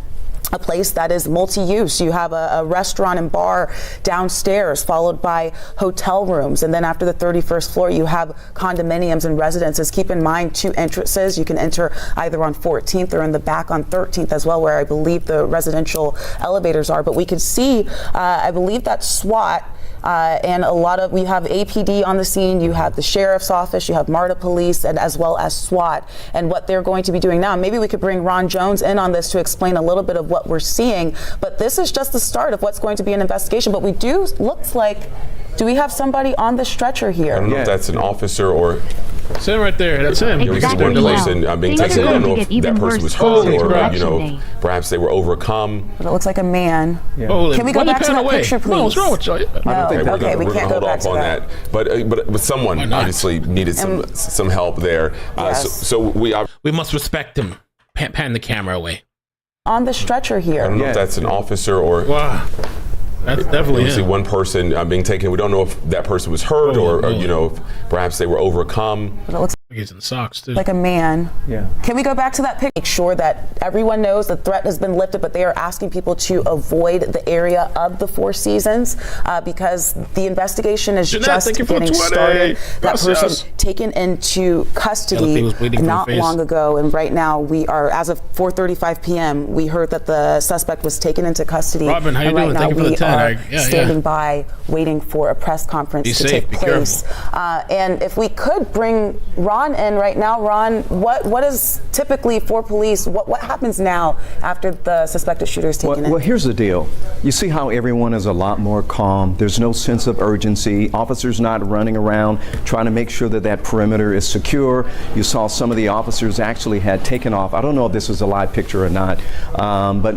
A place that is multi-use. You have a restaurant and bar downstairs, followed by hotel rooms. And then after the 31st floor, you have condominiums and residences. Keep in mind, 2 entrances. You can enter either on 14th or in the back on 13th as well, where I believe the residential elevators are. But we could see, I believe that SWAT and we have APD on the scene, you have the sheriff's office, you have MARTA police, and as well as SWAT, and what they're going to be doing now. Maybe we could bring Ron Jones in on this to explain a little bit of what we're seeing, but this is just the start of what's going to be an investigation. But looks like, do we have somebody on the stretcher here? I don't know if that's an officer or... Sitting right there, that's him. Exactly. One person being taken. I don't know if that person was hurt or, perhaps they were overcome. But it looks like a man. Yeah. Can we go back to that picture, please? No, what's wrong with you? No, okay, we can't go back to that. But someone obviously needed some help there. Yes. So we must respect him. Pan the camera away. On the stretcher here. I don't know if that's an officer or... Wow. That's definitely we see one person being taken. We don't know if that person was hurt or perhaps they were overcome. But it looks like he's in socks too. Like a man. Yeah. Can we go back to that picture? Make sure that everyone knows the threat has been lifted, but they are asking people to avoid the area of the Four Seasons because the investigation is just getting started. That person taken into custody not long ago, and right now we are, as of 4:35 p.m., we heard that the suspect was taken into custody. Robin, how you doing? Right now Thank you for the we tag. standing by, waiting for a press conference to take place. And if we could bring Ron in right now, Ron, what is typically for police? What happens now after the suspected shooter is taken in? Well, here's the deal. You see how everyone is a lot more calm. There's no sense of urgency. Officers not running around trying to make sure that that perimeter is secure. You saw some of the officers actually had taken off. I don't know if this is a live picture or not, but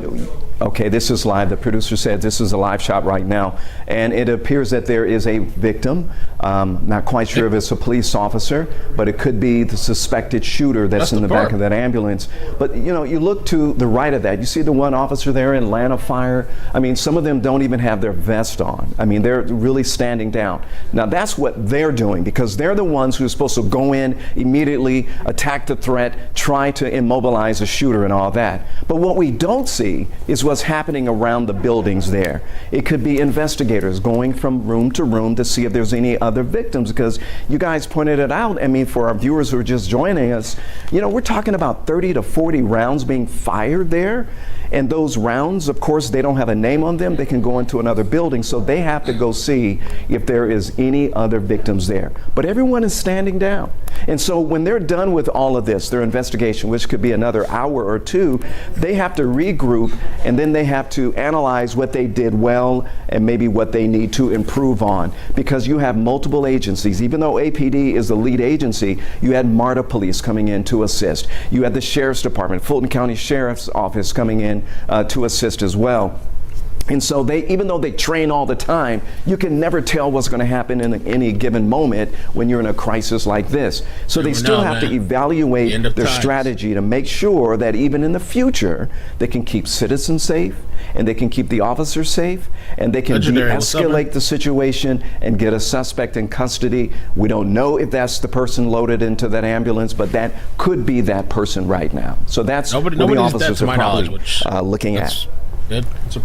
okay, this is live. The producer said this is a live shot right now. And it appears that there is a victim. Not quite sure if it's a police officer, but it could be the suspected shooter that's in the back of that ambulance. But you know, you look to the right of that, you see the one officer there in line of fire. I mean, some of them don't even have their vest on. I mean, they're really standing down. Now that's what they're doing, because they're the ones who are supposed to go in immediately, attack the threat, try to immobilize a shooter and all that. But what we don't see is what's happening around the buildings there. It could be investigators going from room to room to see if there's any other victims, because you guys pointed it out. I mean, for our viewers who are just joining us, you know, we're talking about 30 to 40 rounds being fired there. And those rounds, of course, they don't have a name on them. They can go into another building, so they have to go see if there is any other victims there. But everyone is standing down. And so when they're done with all of this, their investigation, which could be another hour or two, they have to regroup, and then they have to analyze what they did well and maybe what they need to improve on. Because you have multiple agencies. Even though APD is the lead agency, you had MARTA police coming in to assist. You had the Sheriff's Department, Fulton County Sheriff's Office coming in to assist as well. And so they, even though they train all the time, you can never tell what's going to happen in any given moment when you're in a crisis like this. So they still have to evaluate their strategy to make sure that even in the future, they can keep citizens safe, and they can keep the officers safe, and they can de-escalate the situation and get a suspect in custody. We don't know if that's the person loaded into that ambulance, but that could be that person right now. So that's what the officers are probably looking at.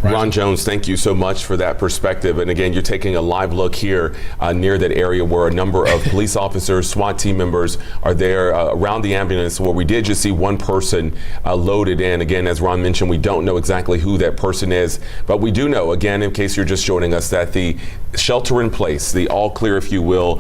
Ron Jones, thank you so much for that perspective. And again, you're taking a live look here near that area where a number of police officers, SWAT team members are there around the ambulance, where we did just see one person loaded in. Again, as Ron mentioned, we don't know exactly who that person is, but we do know, again, in case you're just joining us, that the shelter in place, the all clear, if you will,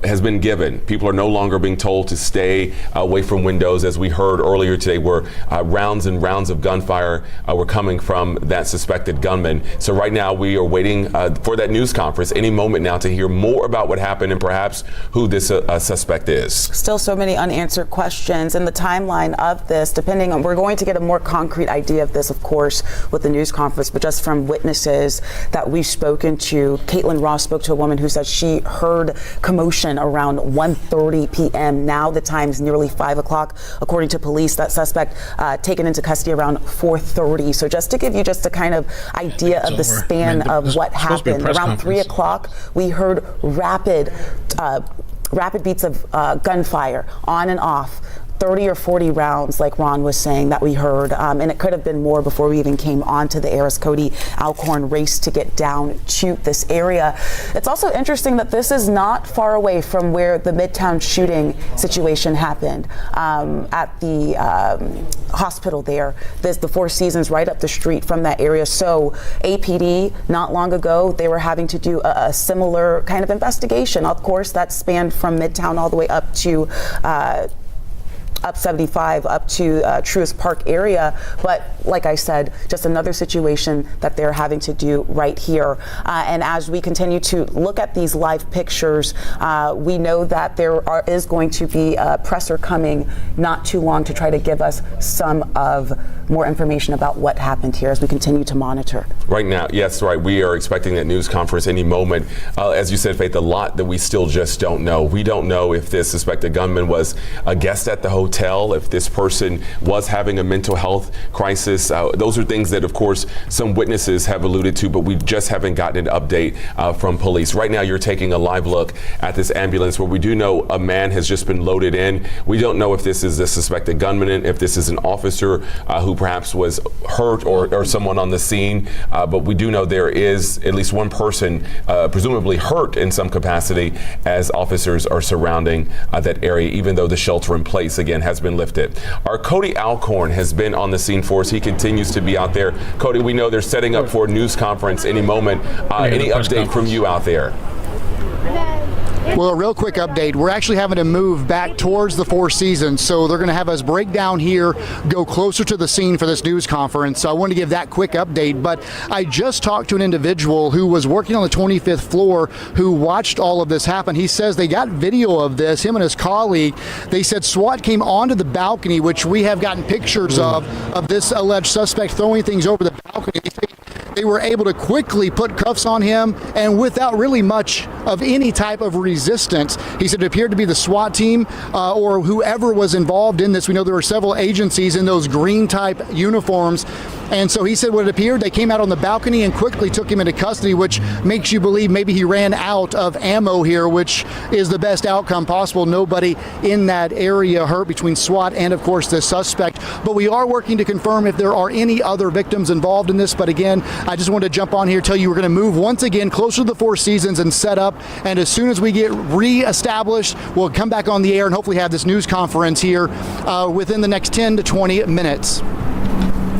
has been given. People are no longer being told to stay away from windows, as we heard earlier today, where rounds and rounds of gunfire were coming from that suspected gunman. So right now we are waiting for that news conference any moment now to hear more about what happened and perhaps who this suspect is. Still so many unanswered questions, and the timeline of this, depending on, we're going to get a more concrete idea of this, of course, with the news conference, but just from witnesses that we've spoken to. Caitlin Ross spoke to a woman who said she heard commotion around 1:30 p.m. Now the time's nearly 5 o'clock. According to police, that suspect taken into custody around 4:30. So just to give you just a kind of idea of the span of what happened, around 3 o'clock, we heard rapid beats of gunfire on and off. 30 or 40 rounds, like Ron was saying, that we heard, and it could have been more before we even came onto the Aris Cody Alcorn race to get down to this area. It's also interesting that this is not far away from where the Midtown shooting situation happened, at the hospital there. There's the Four Seasons right up the street from that area. So APD, not long ago, they were having to do a similar kind of investigation. Of course, that spanned from Midtown all the way up to up 75 up to Truist Park area. But like I said, just another situation that they're having to do right here. And as we continue to look at these live pictures, we know that there is going to be a presser coming not too long to try to give us some of more information about what happened here as we continue to monitor. Right now, yes, right. We are expecting that news conference any moment. As you said, Faith, a lot that we still just don't know. We don't know if this suspected gunman was a guest at the hotel, if this person was having a mental health crisis. Those are things that, of course, some witnesses have alluded to, but we just haven't gotten an update from police. Right now, you're taking a live look at this ambulance where we do know a man has just been loaded in. We don't know if this is a suspected gunman, if this is an officer who perhaps was hurt or someone on the scene. But we do know there is at least one person presumably hurt in some capacity as officers are surrounding that area, even though the shelter in place, again, ban has been lifted. Our Cody Alcorn has been on the scene for us. He continues to be out there. Cody, we know they're setting up for a news conference any moment. Any update from you out there? Well, a real quick update. We're actually having to move back towards the Four Seasons, so they're going to have us break down here, go closer to the scene for this news conference. So I want to give that quick update, but I just talked to an individual who was working on the 25th floor who watched all of this happen. He says they got video of this, him and his colleague. They said SWAT came onto the balcony, which we have gotten pictures of this alleged suspect throwing things over the balcony. They were able to quickly put cuffs on him, and without really much of any type of resistance. He said it appeared to be the SWAT team or whoever was involved in this. We know there were several agencies in those green type uniforms. And so he said what it appeared, they came out on the balcony and quickly took him into custody, which makes you believe maybe he ran out of ammo here, which is the best outcome possible. Nobody in that area hurt between SWAT and, of course, the suspect. But we are working to confirm if there are any other victims involved in this. But again, I just wanted to jump on here, tell you we're going to move once again closer to the Four Seasons and set up. And as soon as we get re-established, we'll come back on the air and hopefully have this news conference here within the next 10 to 20 minutes.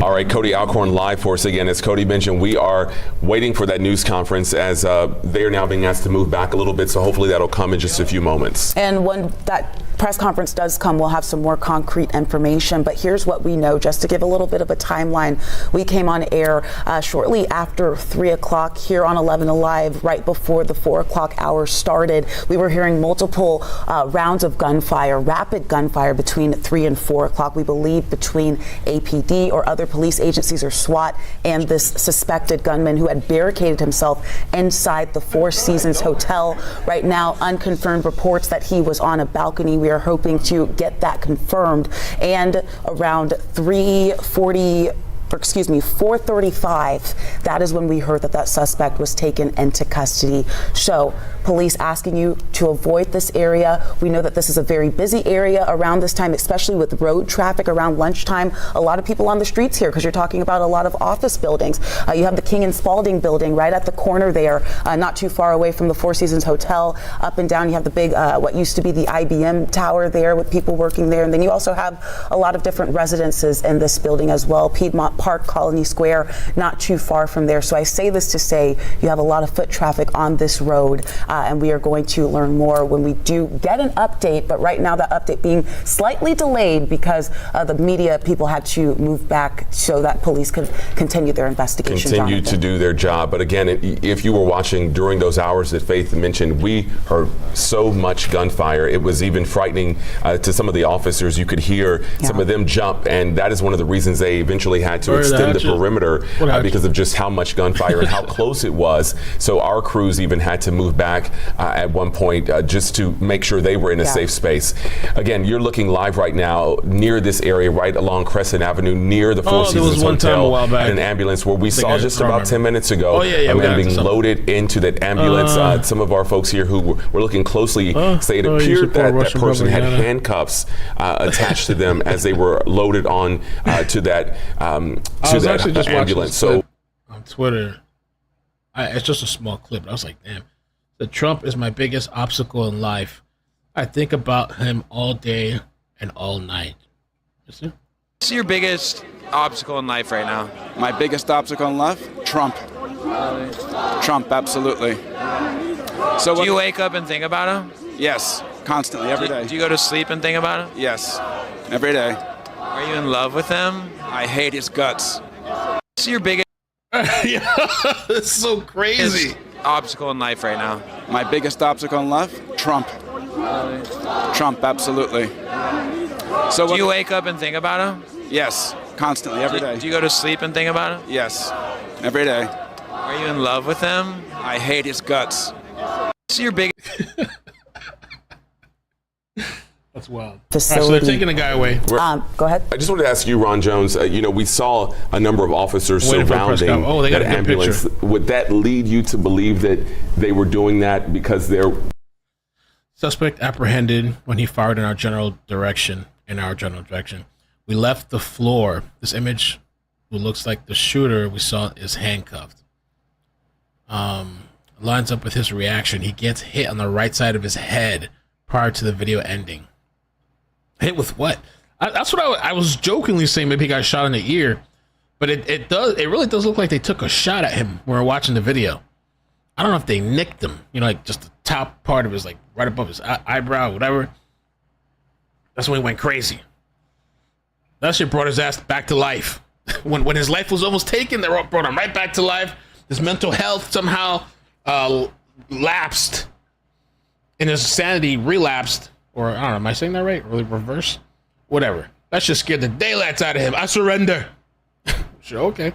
All right, Cody Alcorn live for us again. As Cody mentioned, we are waiting for that news conference as they are now being asked to move back a little bit. So hopefully that'll come in just a few moments. And when that press conference does come, we'll have some more concrete information. But here's what we know, just to give a little bit of a timeline. We came on air shortly after 3 o'clock here on 11 Alive, right before the 4 o'clock hour started. We were hearing multiple rounds of gunfire, rapid gunfire between 3 and 4 o'clock. We believe between APD or other police agencies or SWAT and this suspected gunman who had barricaded himself inside the Four Seasons Hotel. Right now, unconfirmed reports that he was on a balcony. We are hoping to get that confirmed. And around 4:35, that is when we heard that suspect was taken into custody. So police asking you to avoid this area. We know that this is a very busy area around this time, especially with road traffic around lunchtime. A lot of people on the streets here because you're talking about a lot of office buildings. You have the King and Spalding building right at the corner there, not too far away from the Four Seasons Hotel. Up and down, you have the big, what used to be the IBM tower there with people working there. And then you also have a lot of different residences in this building as well. Piedmont Park, Colony Square, not too far from there. So I say this to say you have a lot of foot traffic on this road, and we are going to learn more when we do get an update. But right now, that update being slightly delayed because the media people had to move back so that police could continue their investigation. Continue to do their job. But again, if you were watching during those hours that Faith mentioned, we heard so much gunfire. It was even frightening to some of the officers. You could hear some of them jump, and that is one of the reasons they eventually had to extend the perimeter because of just how much gunfire and how close it was. So our crews even had to move back at one point just to make sure they were in a safe space. Again, you're looking live right now near this area, right along Crescent Avenue, near the Four Seasons Hotel, at an ambulance where we saw just about 10 minutes ago a man being loaded into that ambulance. Some of our folks here who were looking closely say it appeared that that person had handcuffs attached to them as they were loaded on to that actually just ambulance. So on Twitter, it's just a small clip. I was like, damn, the Trump is my biggest obstacle in life. I think about him all day and all night. What's your biggest obstacle in life right now? My biggest obstacle in life? Trump. Trump, absolutely. So do you wake up and think about him? Yes, constantly, every day. Do you go to sleep and think about him? Yes, every day. Are you in love with him? I hate his guts. What's your biggest it's so crazy obstacle in life right now? My biggest obstacle in life? Trump. Trump, absolutely. So do you wake up and think about him? Yes, constantly, every day. Do you go to sleep and think about him? Yes, every day. Are you in love with him? I hate his guts. What's your biggest That's wild. Facility. So they're taking the guy away. Go ahead. I just wanted to ask you, Ron Jones, we saw a number of officers surrounding that ambulance. Would that lead you to believe that they were doing that because they're... Suspect apprehended when he fired in our general direction. We left the floor. This image, who looks like the shooter we saw, is handcuffed. Lines up with his reaction. He gets hit on the right side of his head prior to the video ending. Hit with what? That's what I was jokingly saying. Maybe he got shot in the ear, but it really does look like they took a shot at him when we were watching the video. I don't know if they nicked him, like just the top part of his, like right above his eyebrow, whatever. That's when he went crazy. That shit brought his ass back to life. When his life was almost taken, they brought him right back to life. His mental health somehow lapsed, and his sanity relapsed. Or I don't know, am I saying that right? Or reverse? Whatever. That just scared the daylights out of him. I surrender. Sure, okay.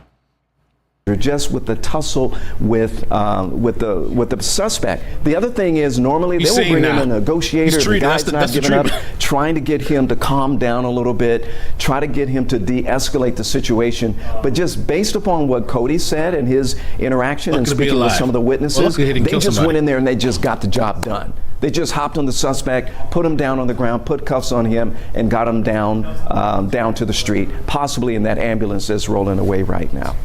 Just with the tussle with the suspect. The other thing is normally they will bring in a negotiator. The guy's not giving up, trying to get him to calm down a little bit, try to get him to de-escalate the situation. But just based upon what Cody said and his interaction and speaking with some of the witnesses, they just went in there and they just got the job done. They just hopped on the suspect, put him down on the ground, put cuffs on him, and got him down to the street, possibly in that ambulance that's rolling away right now.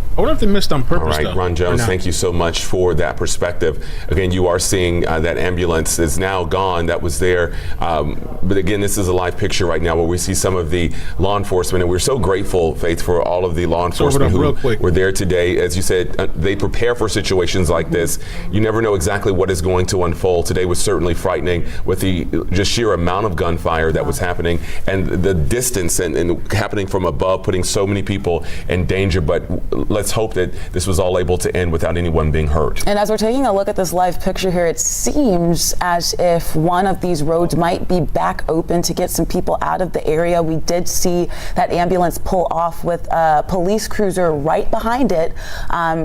I wonder if they missed on purpose. All right, Ron Jones, thank you so much for that perspective. Again, you are seeing that ambulance is now gone that was there. But again, this is a live picture right now where we see some of the law enforcement. And we're so grateful, Faith, for all of the law enforcement who were there today. As you said, they prepare for situations like this. You never know exactly what is going to unfold. Today was certainly frightening with the just sheer amount of gunfire that was happening and the distance and happening from above, putting so many people in danger. But let's hope that this was all able to end without anyone being hurt. And as we're taking a look at this live picture here, it seems as if one of these roads might be back open to get some people out of the area. We did see that ambulance pull off with a police cruiser right behind it.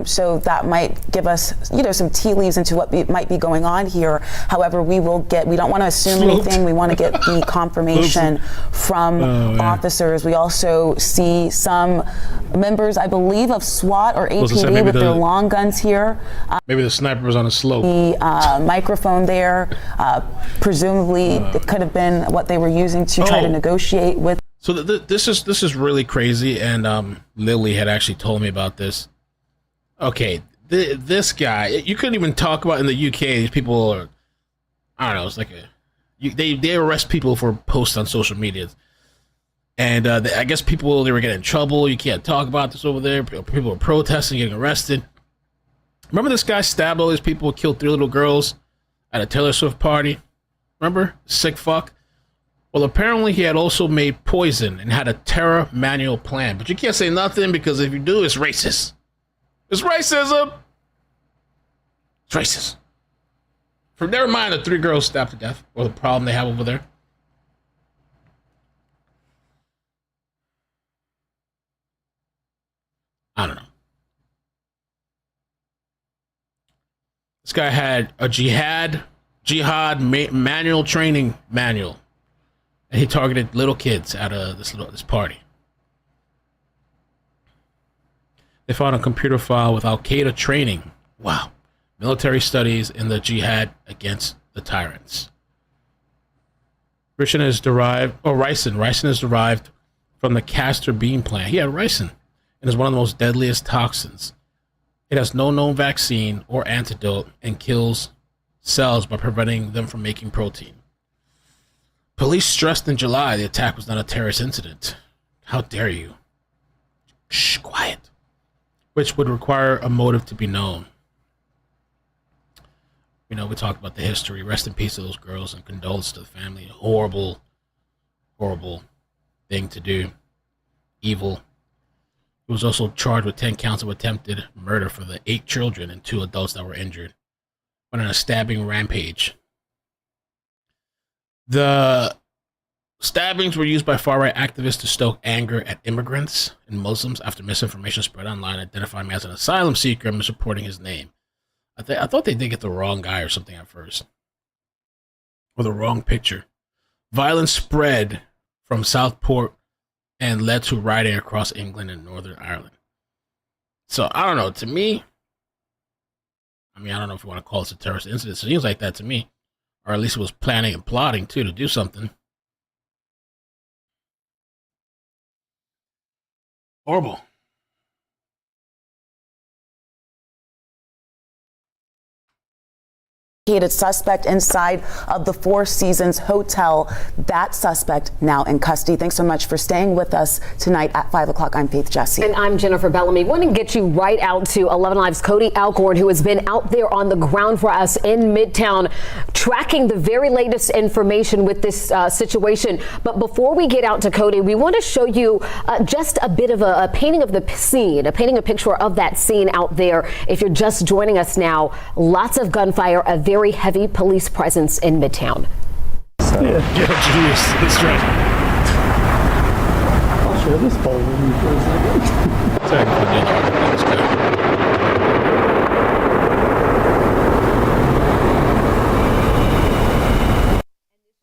So that might give us, some tea leaves into what might be going on here. However, we don't want to assume anything. We want to get the confirmation from officers. We also see some members, I believe, of SWAT or APD with their long guns here. Maybe the sniper was on a slope. The microphone there, presumably it could have been what they were using to try to negotiate with. So this is really crazy, and Lily had actually told me about this. Okay, this guy, you couldn't even talk about in the UK. These people are, I don't know, it's like they arrest people for posts on social media. And I guess they were getting in trouble. You can't talk about this over there. People were protesting, getting arrested. Remember this guy stabbed all these people, killed 3 little girls at a Taylor Swift party? Remember? Sick fuck. Well, apparently he had also made poison and had a terror manual plan. But you can't say nothing because if you do, it's racist. It's racism. It's racist. Never mind the 3 girls stabbed to death or the problem they have over there. I don't know. This guy had a jihad manual training manual, and he targeted little kids at this party. They found a computer file with Al Qaeda training. Wow, military studies in the jihad against the tyrants. Ricin is derived from the castor bean plant. He had ricin. It is one of the most deadliest toxins. It has no known vaccine or antidote and kills cells by preventing them from making protein. Police stressed in July the attack was not a terrorist incident. How dare you? Shh, quiet. Which would require a motive to be known. We talked about the history. Rest in peace to those girls and condolence to the family. Horrible, horrible thing to do. Evil. He was also charged with 10 counts of attempted murder for the 8 children and 2 adults that were injured. Went on a stabbing rampage. The stabbings were used by far-right activists to stoke anger at immigrants and Muslims after misinformation spread online identifying him as an asylum seeker and misreporting his name. I thought they did get the wrong guy or something at first. Or the wrong picture. Violence spread from Southport and led to rioting across England and Northern Ireland. So, I don't know. To me, I don't know if you want to call this a terrorist incident. It seems like that to me. Or at least it was planning and plotting, too, to do something. Horrible. fabricated suspect inside of the Four Seasons Hotel. That suspect now in custody. Thanks so much for staying with us tonight at 5 o'clock. I'm Faith Jesse. And I'm Jennifer Bellamy. Want to get you right out to 11 Live's Cody Alcorn, who has been out there on the ground for us in Midtown, tracking the very latest information with this situation. But before we get out to Cody, we want to show you just a bit of a painting of the scene, painting a picture of that scene out there. If you're just joining us now, lots of gunfire, a very heavy police presence in Midtown. Jeez, that's right. I'll share this poll with you for a second.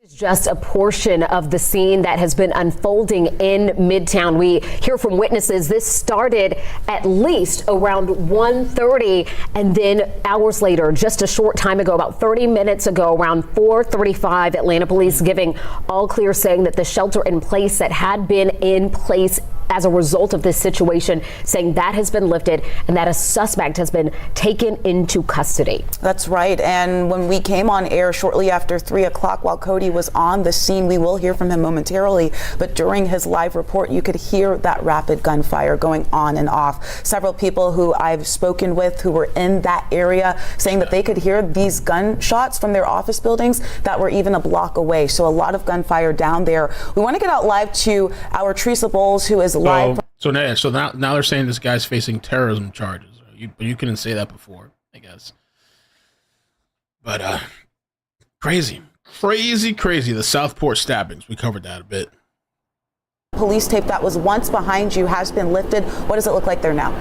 Just a portion of the scene that has been unfolding in Midtown. We hear from witnesses this started at least around 1:30, and then hours later, just a short time ago, about 30 minutes ago, around 4:35, Atlanta police giving all clear, saying that the shelter in place that had been in place as a result of this situation, saying that has been lifted and that a suspect has been taken into custody. That's right. And when we came on air shortly after 3 o'clock, while Cody was on the scene, we will hear from him momentarily, but during his live report, you could hear that rapid gunfire going on and off. Several people who I've spoken with who were in that area saying that they could hear these gunshots from their office buildings that were even a block away. So a lot of gunfire down there. We want to get out live to our Teresa Bowles, who is live. So now they're saying this guy's facing terrorism charges. But you couldn't say that before, I guess. But crazy. The Southport stabbings. We covered that a bit. Police tape that was once behind you has been lifted. What does it look like there now?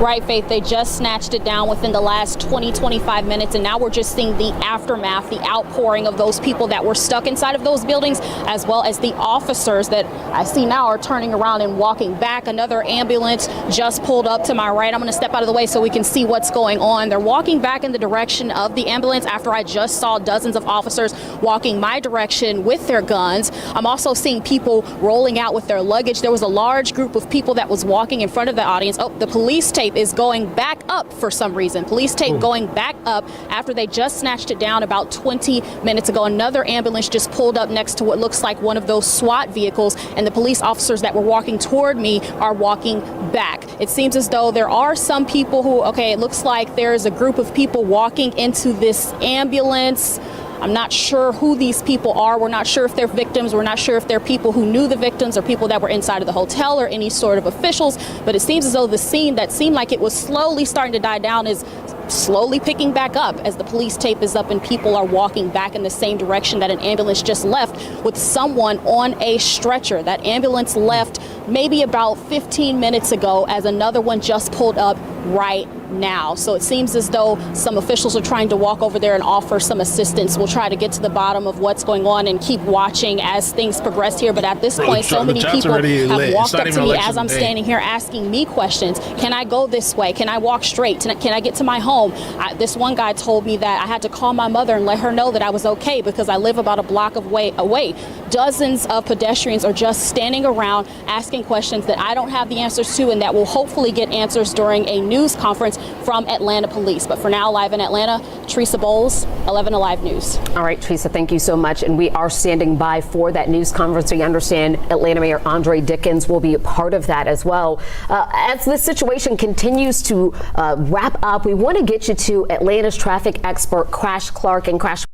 Right, Faith, they just snatched it down within the last 20-25 minutes, and now we're just seeing the aftermath, the outpouring of those people that were stuck inside of those buildings, as well as the officers that I see now are turning around and walking back. Another ambulance just pulled up to my right. I'm going to step out of the way so we can see what's going on. They're walking back in the direction of the ambulance after I just saw dozens of officers walking my direction with their guns. I'm also seeing people rolling out with their luggage. There was a large group of people that was walking in front of the audience. Oh, the police tape is going back up for some reason. Police tape going back up after they just snatched it down about 20 minutes ago. Another ambulance just pulled up next to what looks like one of those SWAT vehicles, and the police officers that were walking toward me are walking back. It seems as though there are some people who, okay, it looks like there's a group of people walking into this ambulance. I'm not sure who these people are. We're not sure if they're victims. We're not sure if they're people who knew the victims or people that were inside of the hotel or any sort of officials. But it seems as though the scene that seemed like it was slowly starting to die down is slowly picking back up as the police tape is up and people are walking back in the same direction that an ambulance just left with someone on a stretcher. That ambulance left maybe about 15 minutes ago as another one just pulled up right now. So it seems as though some officials are trying to walk over there and offer some assistance. We'll try to get to the bottom of what's going on and keep watching as things progress here. But at this point, so many people have walked up to me as I'm standing here asking me questions. Can I go this way? Can I walk straight? Can I get to my home? This one guy told me that I had to call my mother and let her know that I was okay because I live about a block away. Dozens of pedestrians are just standing around asking questions that I don't have the answers to and that will hopefully get answers during a news conference from Atlanta Police. But for now, live in Atlanta, Teresa Bowles, 11 Alive News. All right, Teresa, thank you so much. And we are standing by for that news conference. We understand Atlanta Mayor Andre Dickens will be a part of that as well. As this situation continues to wrap up, we want to get you to Atlanta's traffic expert, Crash Clark. And Crash.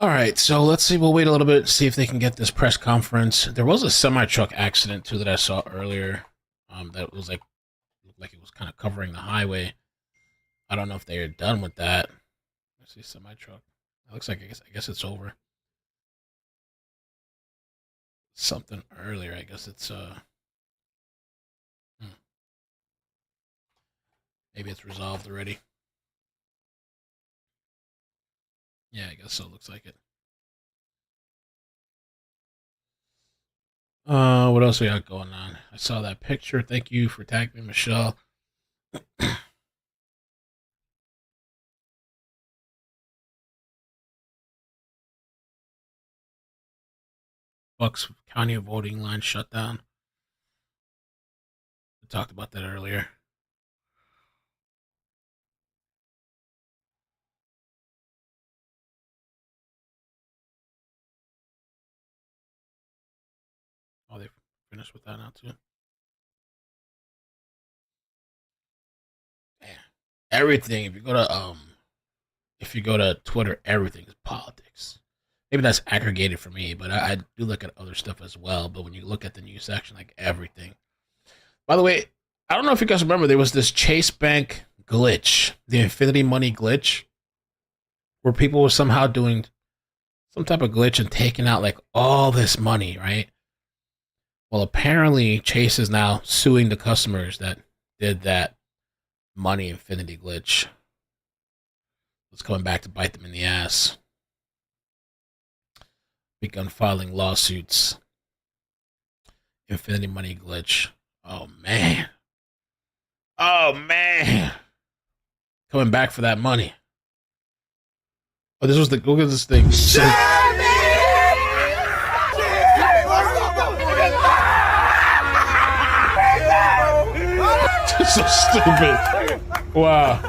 All right, so let's see. We'll wait a little bit to see if they can get this press conference. There was a semi-truck accident, too, that I saw earlier that was like it was kind of covering the highway. I don't know if they are done with that. Let's see, semi-truck. It looks like, I guess it's over. Something earlier, I guess it's, maybe it's resolved already. Yeah, I guess so. Looks like it. What else we got going on? I saw that picture. Thank you for tagging me, Michelle. Bucks County voting line shut down. We talked about that earlier. Oh, they finished with that now too. Man, everything. If you go to Twitter, everything is politics. Maybe that's aggregated for me, but I do look at other stuff as well. But when you look at the news section, like everything. By the way, I don't know if you guys remember, there was this Chase Bank glitch, the Infinity Money glitch, where people were somehow doing some type of glitch and taking out like all this money, right? Well, apparently Chase is now suing the customers that did that money infinity glitch. It's coming back to bite them in the ass. Begun filing lawsuits. Infinity money glitch. Oh man. Oh man. Coming back for that money. Oh, this was the, look at this thing. This is so stupid. Wow.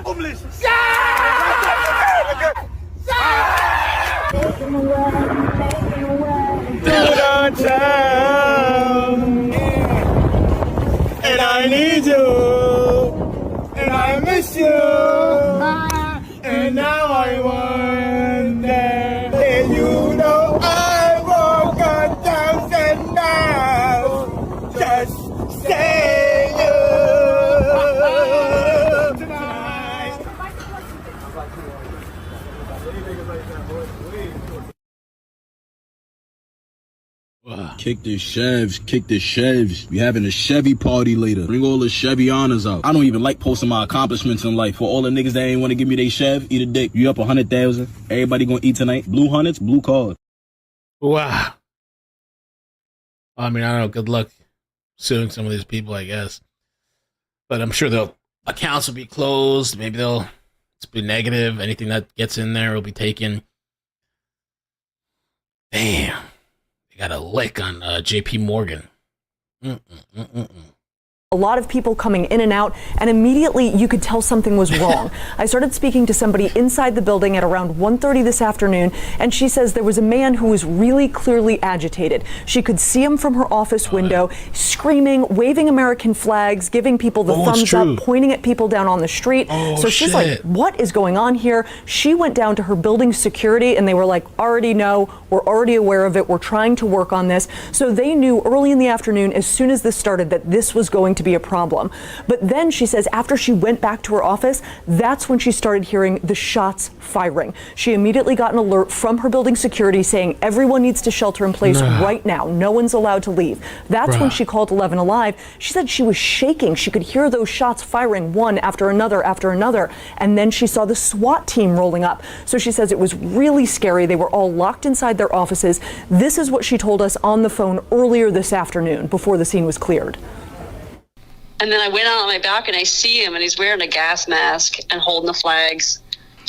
And I need you, and I miss you, and now I wonder if you know I walk 1,000 miles just say you tonight. Kick the Chevs, kick the Chevs. We having a Chevy party later. Bring all the Chevy honors out. I don't even like posting my accomplishments in life. For all the niggas that ain't want to give me they Chev, eat a dick. You up 100,000. Everybody gonna eat tonight. Blue hundreds, blue card. Wow. I mean, I don't know. Good luck suing some of these people, I guess. But I'm sure they'll accounts will be closed. Maybe they'll be negative. Anything that gets in there will be taken. Damn. Got a lick on JP Morgan. A lot of people coming in and out, and immediately you could tell something was wrong. I started speaking to somebody inside the building at around 1:30 this afternoon, and she says there was a man who was really clearly agitated. She could see him from her office window, screaming, waving American flags, giving people the thumbs up, pointing at people down on the street. So she's like, what is going on here? She went down to her building security, and they were like, already know, we're already aware of it, we're trying to work on this. So they knew early in the afternoon, as soon as this started, that this was going to be a problem. But then she says after she went back to her office, that's when she started hearing the shots firing. She immediately got an alert from her building security saying everyone needs to shelter in place right now. No one's allowed to leave. That's when she called 11 Alive. She said she was shaking. She could hear those shots firing one after another. And then she saw the SWAT team rolling up. So she says it was really scary. They were all locked inside their offices. This is what she told us on the phone earlier this afternoon before the scene was cleared. And then I went out on my balcony, I see him, and he's wearing a gas mask and holding the flags.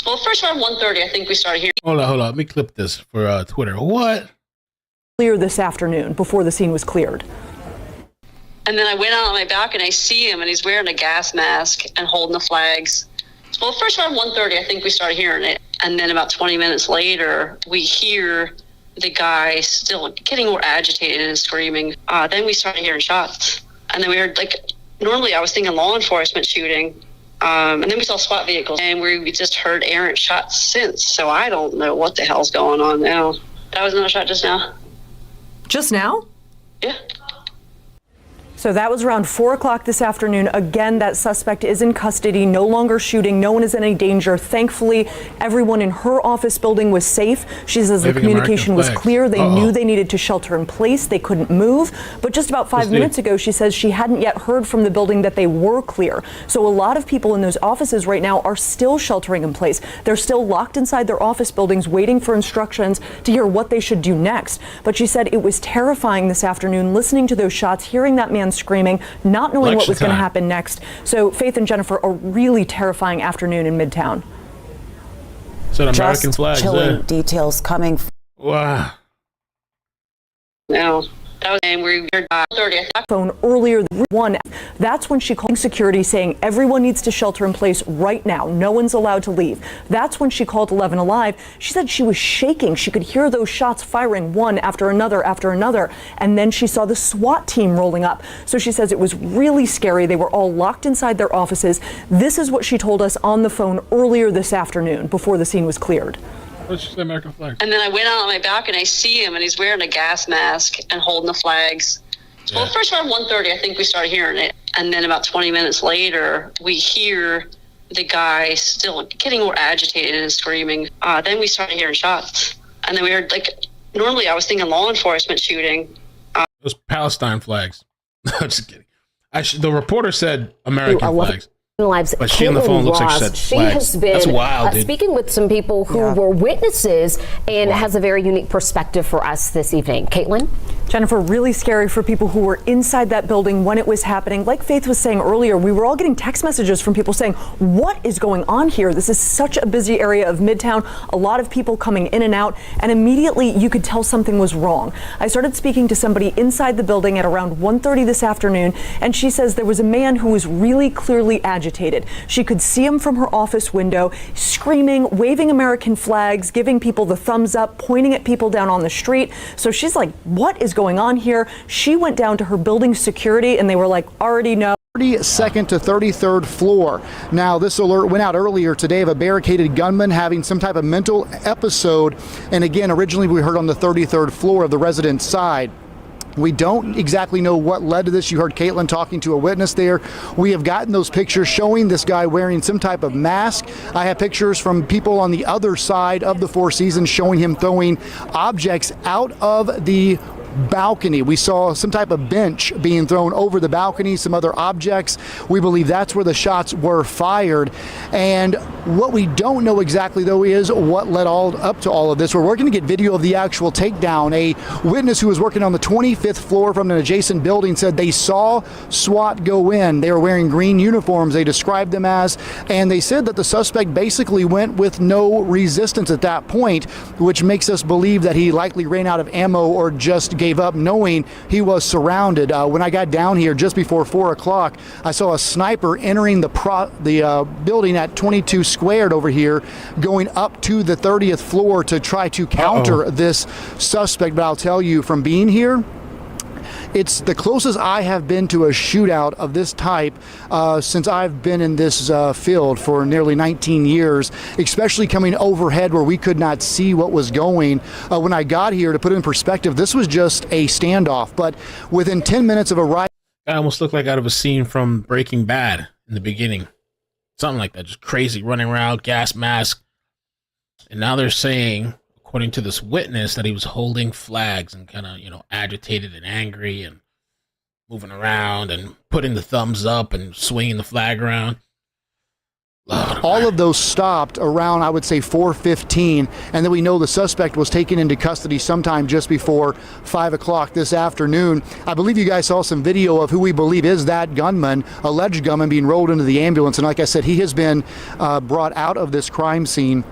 Well, first around 1:30, I think we started hearing. Hold on. Let me clip this for Twitter. What? Clear this afternoon before the scene was cleared. And then I went out on my balcony, I see him, and he's wearing a gas mask and holding the flags. Well, first around 1:30, I think we started hearing it. And then about 20 minutes later, we hear the guy still getting more agitated and screaming. Then we started hearing shots. And then we heard, like, normally I was thinking law enforcement shooting. And then we saw SWAT vehicles. And we just heard errant shots since. So I don't know what the hell's going on now. That was another shot just now. Just now? Yeah. So that was around 4 o'clock this afternoon. Again, that suspect is in custody, no longer shooting. No one is in any danger. Thankfully, everyone in her office building was safe. She says the communication was clear. They knew they needed to shelter in place. They couldn't move. But just about 5 minutes ago, she says she hadn't yet heard from the building that they were clear. So a lot of people in those offices right now are still sheltering in place. They're still locked inside their office buildings waiting for instructions to hear what they should do next. But she said it was terrifying this afternoon listening to those shots, hearing that man screaming, not knowing what was going to happen next. So Faith and Jennifer, a really terrifying afternoon in Midtown. So the American flag. Chilling details coming. Wow. Now, That was and we were 30. Phone earlier one. That's when she called security saying everyone needs to shelter in place right now. No one's allowed to leave. That's when she called 11 Alive. She said she was shaking. She could hear those shots firing one after another. And then she saw the SWAT team rolling up. So she says it was really scary. They were all locked inside their offices. This is what she told us on the phone earlier this afternoon before the scene was cleared. What's just the American flag? And then I went out on my balcony, I see him, and he's wearing a gas mask and holding the flags. Yeah. Well, first around 1:30, I think we started hearing it. And then about 20 minutes later, we hear the guy still getting more agitated and screaming. Then we started hearing shots. And then we heard, like, normally I was thinking law enforcement shooting. Those Palestine flags. I'm just kidding. The reporter said American flags. Lives. But she on the phone looks like she said she flags. has been That's wild, dude. Speaking with some people who were witnesses and has a very unique perspective for us this evening. Caitlin? Jennifer, really scary for people who were inside that building when it was happening. Like Faith was saying earlier, we were all getting text messages from people saying, what is going on here? This is such a busy area of Midtown, a lot of people coming in and out, and immediately you could tell something was wrong. I started speaking to somebody inside the building at around 1:30 this afternoon, and she says there was a man who was really clearly agitated. She could see him from her office window, screaming, waving American flags, giving people the thumbs up, pointing at people down on the street. So she's like, what is going on here? She went down to her building security and they were like, already know. 32nd to 33rd floor. Now, this alert went out earlier today of a barricaded gunman having some type of mental episode. And again, originally we heard on the 33rd floor of the resident's side. We don't exactly know what led to this. You heard Caitlin talking to a witness there. We have gotten those pictures showing this guy wearing some type of mask. I have pictures from people on the other side of the Four Seasons showing him throwing objects out of the balcony. We saw some type of bench being thrown over the balcony, some other objects. We believe that's where the shots were fired. And what we don't know exactly, though, is what led up to all of this. We're working to get video of the actual takedown. A witness who was working on the 25th floor from an adjacent building said they saw SWAT go in. They were wearing green uniforms, they described them as, and they said that the suspect basically went with no resistance at that point, which makes us believe that he likely ran out of ammo or just gave up, knowing he was surrounded. When I got down here just before 4 o'clock, I saw a sniper entering the building at 22 squared over here, going up to the 30th floor to try to counter this suspect. But I'll tell you, from being here, it's the closest I have been to a shootout of this type since I've been in this field for nearly 19 years, especially coming overhead where we could not see what was going. When I got here, to put it in perspective, this was just a standoff, but within 10 minutes of a riot. I almost looked like out of a scene from Breaking Bad in the beginning. Something like that, just crazy, running around, gas mask. And now they're saying, according to this witness, that he was holding flags and kind of, agitated and angry and moving around and putting the thumbs up and swinging the flag around. All of those stopped around, I would say, 4:15, and then we know the suspect was taken into custody sometime just before 5 o'clock this afternoon. I believe you guys saw some video of who we believe is that gunman, alleged gunman, being rolled into the ambulance, and like I said, he has been brought out of this crime scene.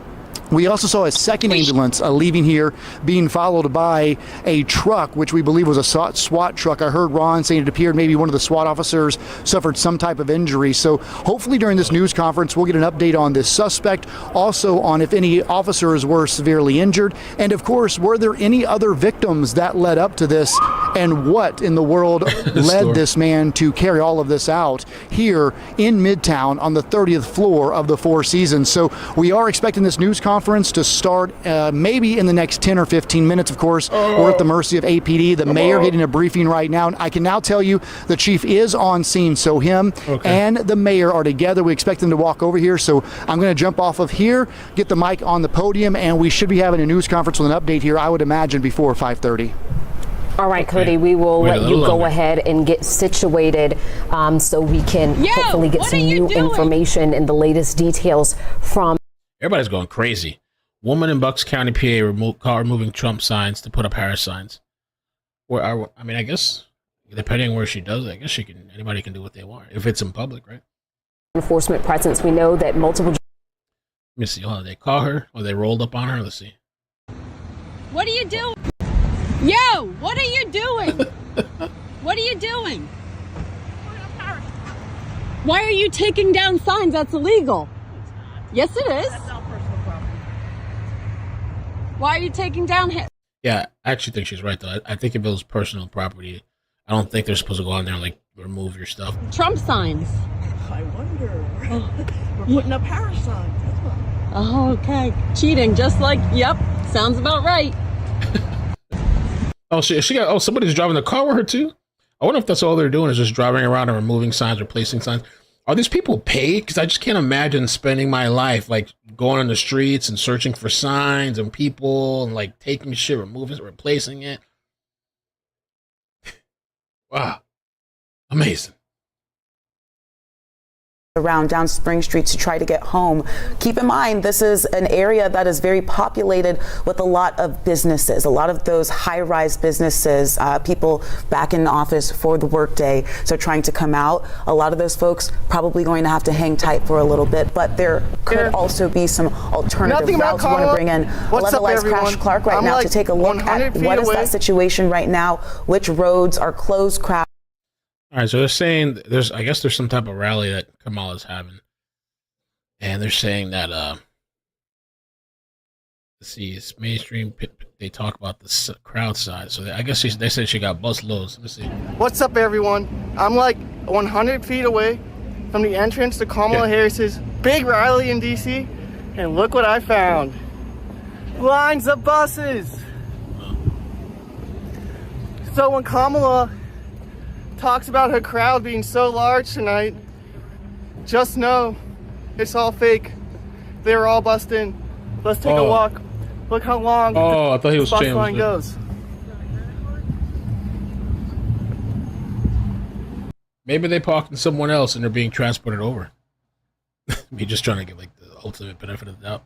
We also saw a second ambulance leaving here, being followed by a truck, which we believe was a SWAT truck. I heard Ron saying it appeared maybe one of the SWAT officers suffered some type of injury. So hopefully during this news conference, we'll get an update on this suspect, also on if any officers were severely injured, and of course, were there any other victims that led up to this, and what in the world led this man to carry all of this out here in Midtown on the 30th floor of the Four Seasons. So we are expecting this news conference to start maybe in the next 10 or 15 minutes. Of course, we're at the mercy of APD. The mayor getting a briefing right now. And I can now tell you the chief is on scene. So him and the mayor are together. We expect them to walk over here. So I'm going to jump off of here, get the mic on the podium, and we should be having a news conference with an update here, I would imagine, before 5:30. All right, Cody, we will let you go ahead and get situated so we can hopefully get some new information and the latest details from. Everybody's going crazy. Woman in Bucks County, PA, removing Trump signs to put up Harris signs. I guess, depending on where she does it, I guess anybody can do what they want if it's in public, right? Enforcement presence. We know that multiple. Let me see. Hold on. They call her or they rolled up on her. Let's see. What are you doing? Yo, what are you doing? What are you doing? Why are you taking down signs? That's illegal. Yes, it is. That's not personal property. Why are you taking down him? Yeah, I actually think she's right, though. I think if it was personal property, I don't think they're supposed to go on there and, like, remove your stuff. Trump signs. I wonder. We're putting up Harris signs. That's what. Oh, okay. Cheating, just like, yep, sounds about right. Oh, she got, somebody's driving the car with her, too? I wonder if that's all they're doing is just driving around and removing signs, replacing signs. Are these people paid? Because I just can't imagine spending my life, like, going on the streets and searching for signs and people and, like, taking shit, removing it, replacing it. Wow. Amazing. Around down Spring Street to try to get home. Keep in mind, this is an area that is very populated with a lot of businesses, a lot of those high-rise businesses, people back in office for the workday, so trying to come out. A lot of those folks probably going to have to hang tight for a little bit, but there could also be some alternative routes. We want to bring in Levelized Crash Clark right now to take a look at what is that situation right now, which roads are closed, Crash. All right, so they're saying I guess there's some type of rally that Kamala's having, and they're saying that let's see, it's mainstream. They talk about the crowd size, so I guess they said she got bus loads. Let me see. What's up, everyone? I'm like 100 feet away from the entrance to Kamala Harris's big rally in D.C., and look what I found. Lines of buses. So when Kamala talks about her crowd being so large tonight, just know it's all fake. They were all bussed in. Let's take a walk. Look how long I thought he was the bus changed. line goes. Maybe they parked in someone else and they're being transported over. Me just trying to get like the ultimate benefit of the doubt.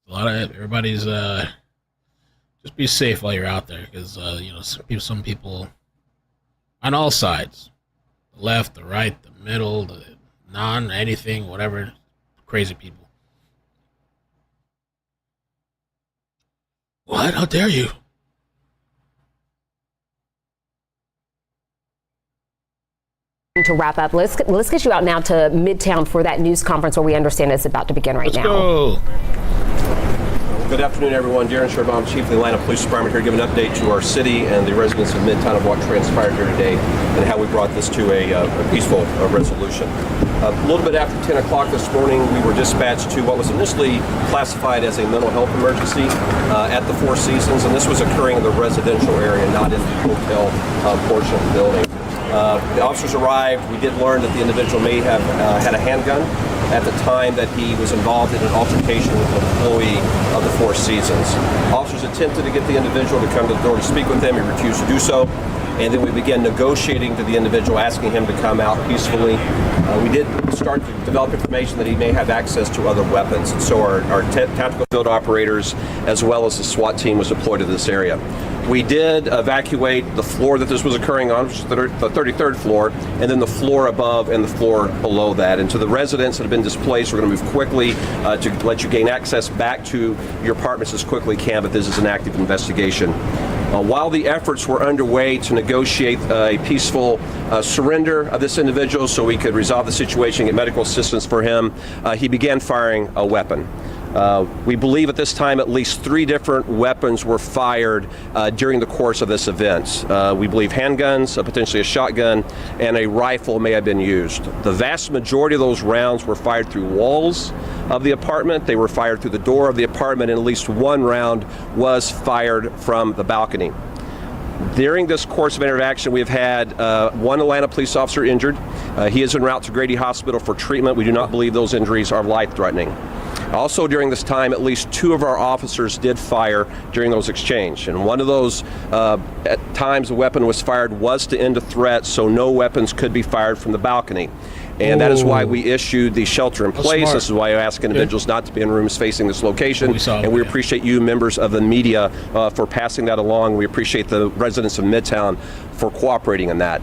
A lot of everybody's just be safe while you're out there, because you know, some people on all sides, the left, the right, the middle, the anything, whatever, crazy people. What? How dare you? To wrap up, let's get you out now to Midtown for that news conference where we understand it's about to begin right now. Let's go. Good afternoon, everyone. Darren Sherbaum, Chief of the Atlanta Police Department, here to give an update to our city and the residents of Midtown of what transpired here today and how we brought this to a peaceful resolution. A little bit after 10 o'clock this morning, we were dispatched to what was initially classified as a mental health emergency at the Four Seasons, and this was occurring in the residential area, not in the hotel portion of the building. The officers arrived. We did learn that the individual may have had a handgun at the time that he was involved in an altercation with an employee of the Four Seasons. Officers attempted to get the individual to come to the door to speak with him. He refused to do so. And then we began negotiating to the individual, asking him to come out peacefully. We did start to develop information that he may have access to other weapons. And so our tactical field operators, as well as the SWAT team, was deployed to this area. We did evacuate the floor that this was occurring on, which is the 33rd floor, and then the floor above and the floor below that. And to the residents that have been displaced, we're going to move quickly to let you gain access back to your apartments as quickly as we can, but this is an active investigation. While the efforts were underway to negotiate a peaceful surrender of this individual so we could resolve the situation, get medical assistance for him, he began firing a weapon. We believe at this time at least 3 different weapons were fired during the course of this event. We believe handguns, potentially a shotgun, and a rifle may have been used. The vast majority of those rounds were fired through walls of the apartment. They were fired through the door of the apartment, and at least 1 round was fired from the balcony. During this course of interaction, we have had 1 Atlanta police officer injured. He is en route to Grady Hospital for treatment. We do not believe those injuries are life-threatening. Also during this time, at least 2 of our officers did fire during those exchanges. And one of those at times the weapon was fired was to end a threat, so no weapons could be fired from the balcony. And that is why we issued the shelter in place. This is why I ask individuals not to be in rooms facing this location. And we appreciate you, members of the media, for passing that along. We appreciate the residents of Midtown for cooperating in that.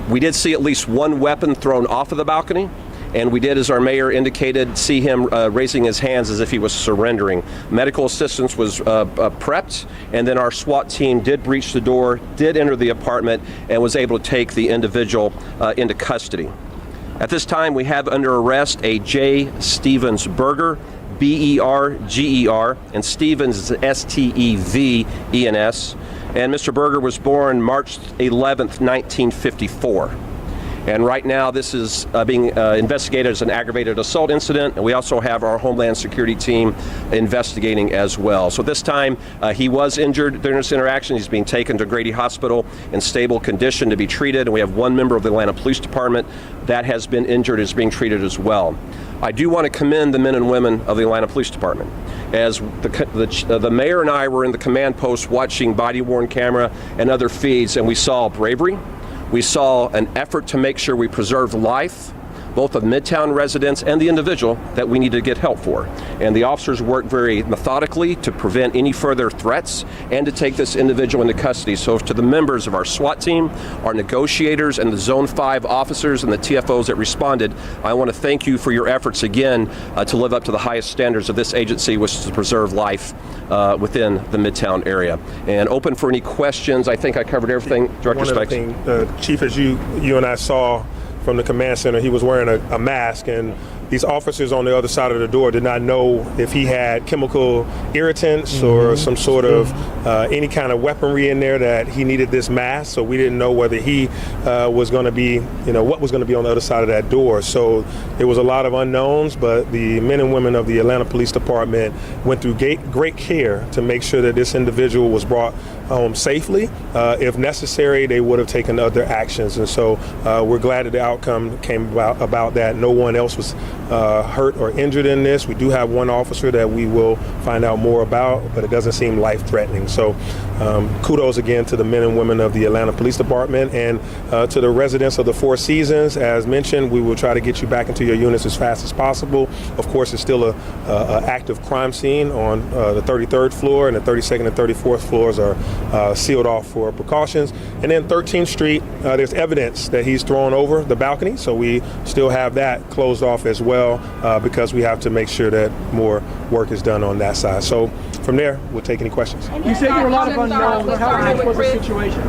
We did see at least 1 weapon thrown off of the balcony. And we did, as our mayor indicated, see him raising his hands as if he was surrendering. Medical assistance was prepped, and then our SWAT team did breach the door, did enter the apartment, and was able to take the individual into custody. At this time, we have under arrest a J. Stevens Berger, B-E-R-G-E-R, and Stevens is S-T-E-V-E-N-S. And Mr. Berger was born March 11th, 1954. And right now, this is being investigated as an aggravated assault incident, and we also have our Homeland Security team investigating as well. So this time, he was injured during this interaction. He's being taken to Grady Hospital in stable condition to be treated, and we have 1 member of the Atlanta Police Department that has been injured, is being treated as well. I do want to commend the men and women of the Atlanta Police Department. As the mayor and I were in the command post watching body-worn camera and other feeds, and we saw bravery. We saw an effort to make sure we preserve life, both of Midtown residents and the individual that we need to get help for. And the officers worked very methodically to prevent any further threats and to take this individual into custody. So to the members of our SWAT team, our negotiators, and the Zone 5 officers and the TFOs that responded, I want to thank you for your efforts again to live up to the highest standards of this agency, which is to preserve life within the Midtown area. And open for any questions. I think I covered everything. Director Spikes. One other thing, Chief, as you and I saw from the command center, he was wearing a mask, and these officers on the other side of the door did not know if he had chemical irritants or some sort of any kind of weaponry in there that he needed this mask. So we didn't know whether he was going to be, what was going to be on the other side of that door. So there was a lot of unknowns, but the men and women of the Atlanta Police Department went through great care to make sure that this individual was brought home safely. If necessary, they would have taken other actions. And so we're glad that the outcome came about that. No one else was hurt or injured in this. We do have 1 officer that we will find out more about, but it doesn't seem life-threatening. So kudos again to the men and women of the Atlanta Police Department, and to the residents of the Four Seasons. As mentioned, we will try to get you back into your units as fast as possible. Of course, it's still a active crime scene on the 33rd floor, and the 32nd and 34th floors are sealed off for precautions. And then 13th Street, there's evidence that he's thrown over the balcony, so we still have that closed off as well, because we have to make sure that more work is done on that side. So from there, we'll take any questions. You said there were a lot of unknowns. How tense was the situation?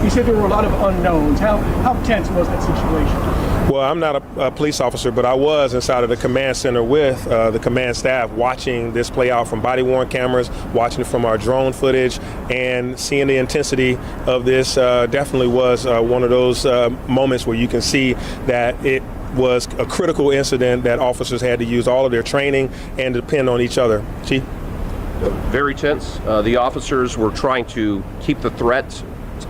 You said there were a lot of unknowns. How tense was that situation? Well, I'm not a police officer, but I was inside of the command center with the command staff, watching this play out from body-worn cameras, watching it from our drone footage, and seeing the intensity of this. Definitely was one of those moments where you can see that it was a critical incident that officers had to use all of their training and depend on each other. Chief? Very tense. The officers were trying to keep the threat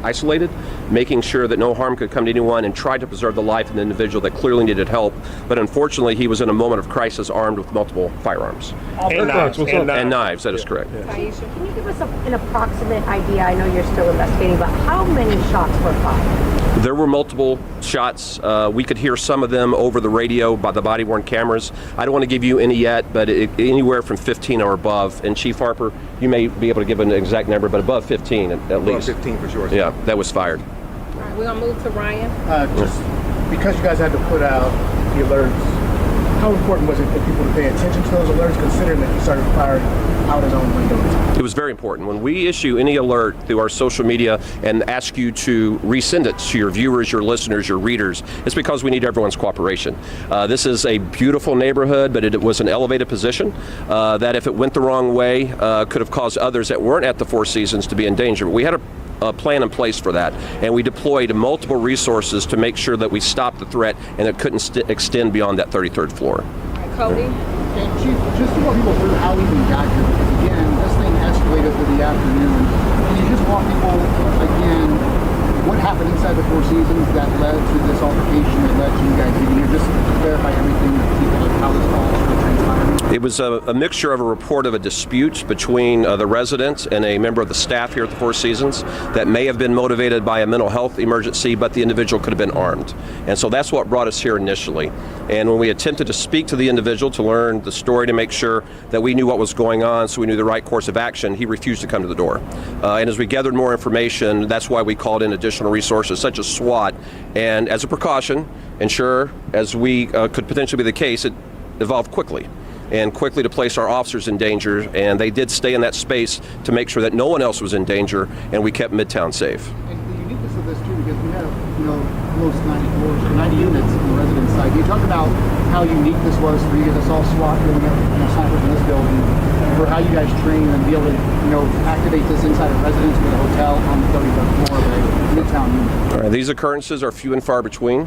isolated, making sure that no harm could come to anyone, and tried to preserve the life of an individual that clearly needed help. But unfortunately, he was in a moment of crisis, armed with multiple firearms. And knives. And knives, that is correct. Aisha, can you give us an approximate idea? I know you're still investigating, but how many shots were fired? There were multiple shots. We could hear some of them over the radio by the body-worn cameras. I don't want to give you any yet, but anywhere from 15 or above. And Chief Harper, you may be able to give an exact number, but above 15 at least. Above 15 for sure. Yeah, that was fired. All right, we're going to move to Ryan. Just because you guys had to put out the alerts, how important was it for people to pay attention to those alerts, considering that you started firing out his own windows? It was very important. When we issue any alert through our social media and ask you to resend it to your viewers, your listeners, your readers, it's because we need everyone's cooperation. This is a beautiful neighborhood, but it was an elevated position that if it went the wrong way could have caused others that weren't at the Four Seasons to be in danger. But we had a plan in place for that, and we deployed multiple resources to make sure that we stopped the threat and it couldn't extend beyond that 33rd floor. All right, Cody. And Chief, just to walk people through how we even got here, because again, this thing escalated through the afternoon. Can you just walk people again, what happened inside the Four Seasons that led to this altercation that led to you guys getting here? Just to clarify everything, people, like how this all sort of transpired. It was a mixture of a report of a dispute between the resident and a member of the staff here at the Four Seasons that may have been motivated by a mental health emergency, but the individual could have been armed. And so that's what brought us here initially. And when we attempted to speak to the individual to learn the story, to make sure that we knew what was going on so we knew the right course of action, he refused to come to the door. And as we gathered more information, that's why we called in additional resources such as SWAT. And as a precaution, and sure, as we could potentially be the case, it evolved quickly. And quickly to place our officers in danger, and they did stay in that space to make sure that no one else was in danger, and we kept Midtown safe. And the uniqueness of this too, because we have, close 90 floors, 90 units on the resident side. Can you talk about how unique this was for you guys? I saw SWAT going up, snipers in this building, for how you guys train and be able to, activate this inside a residence with a hotel on the 33rd floor of a Midtown unit. All right, these occurrences are few and far between.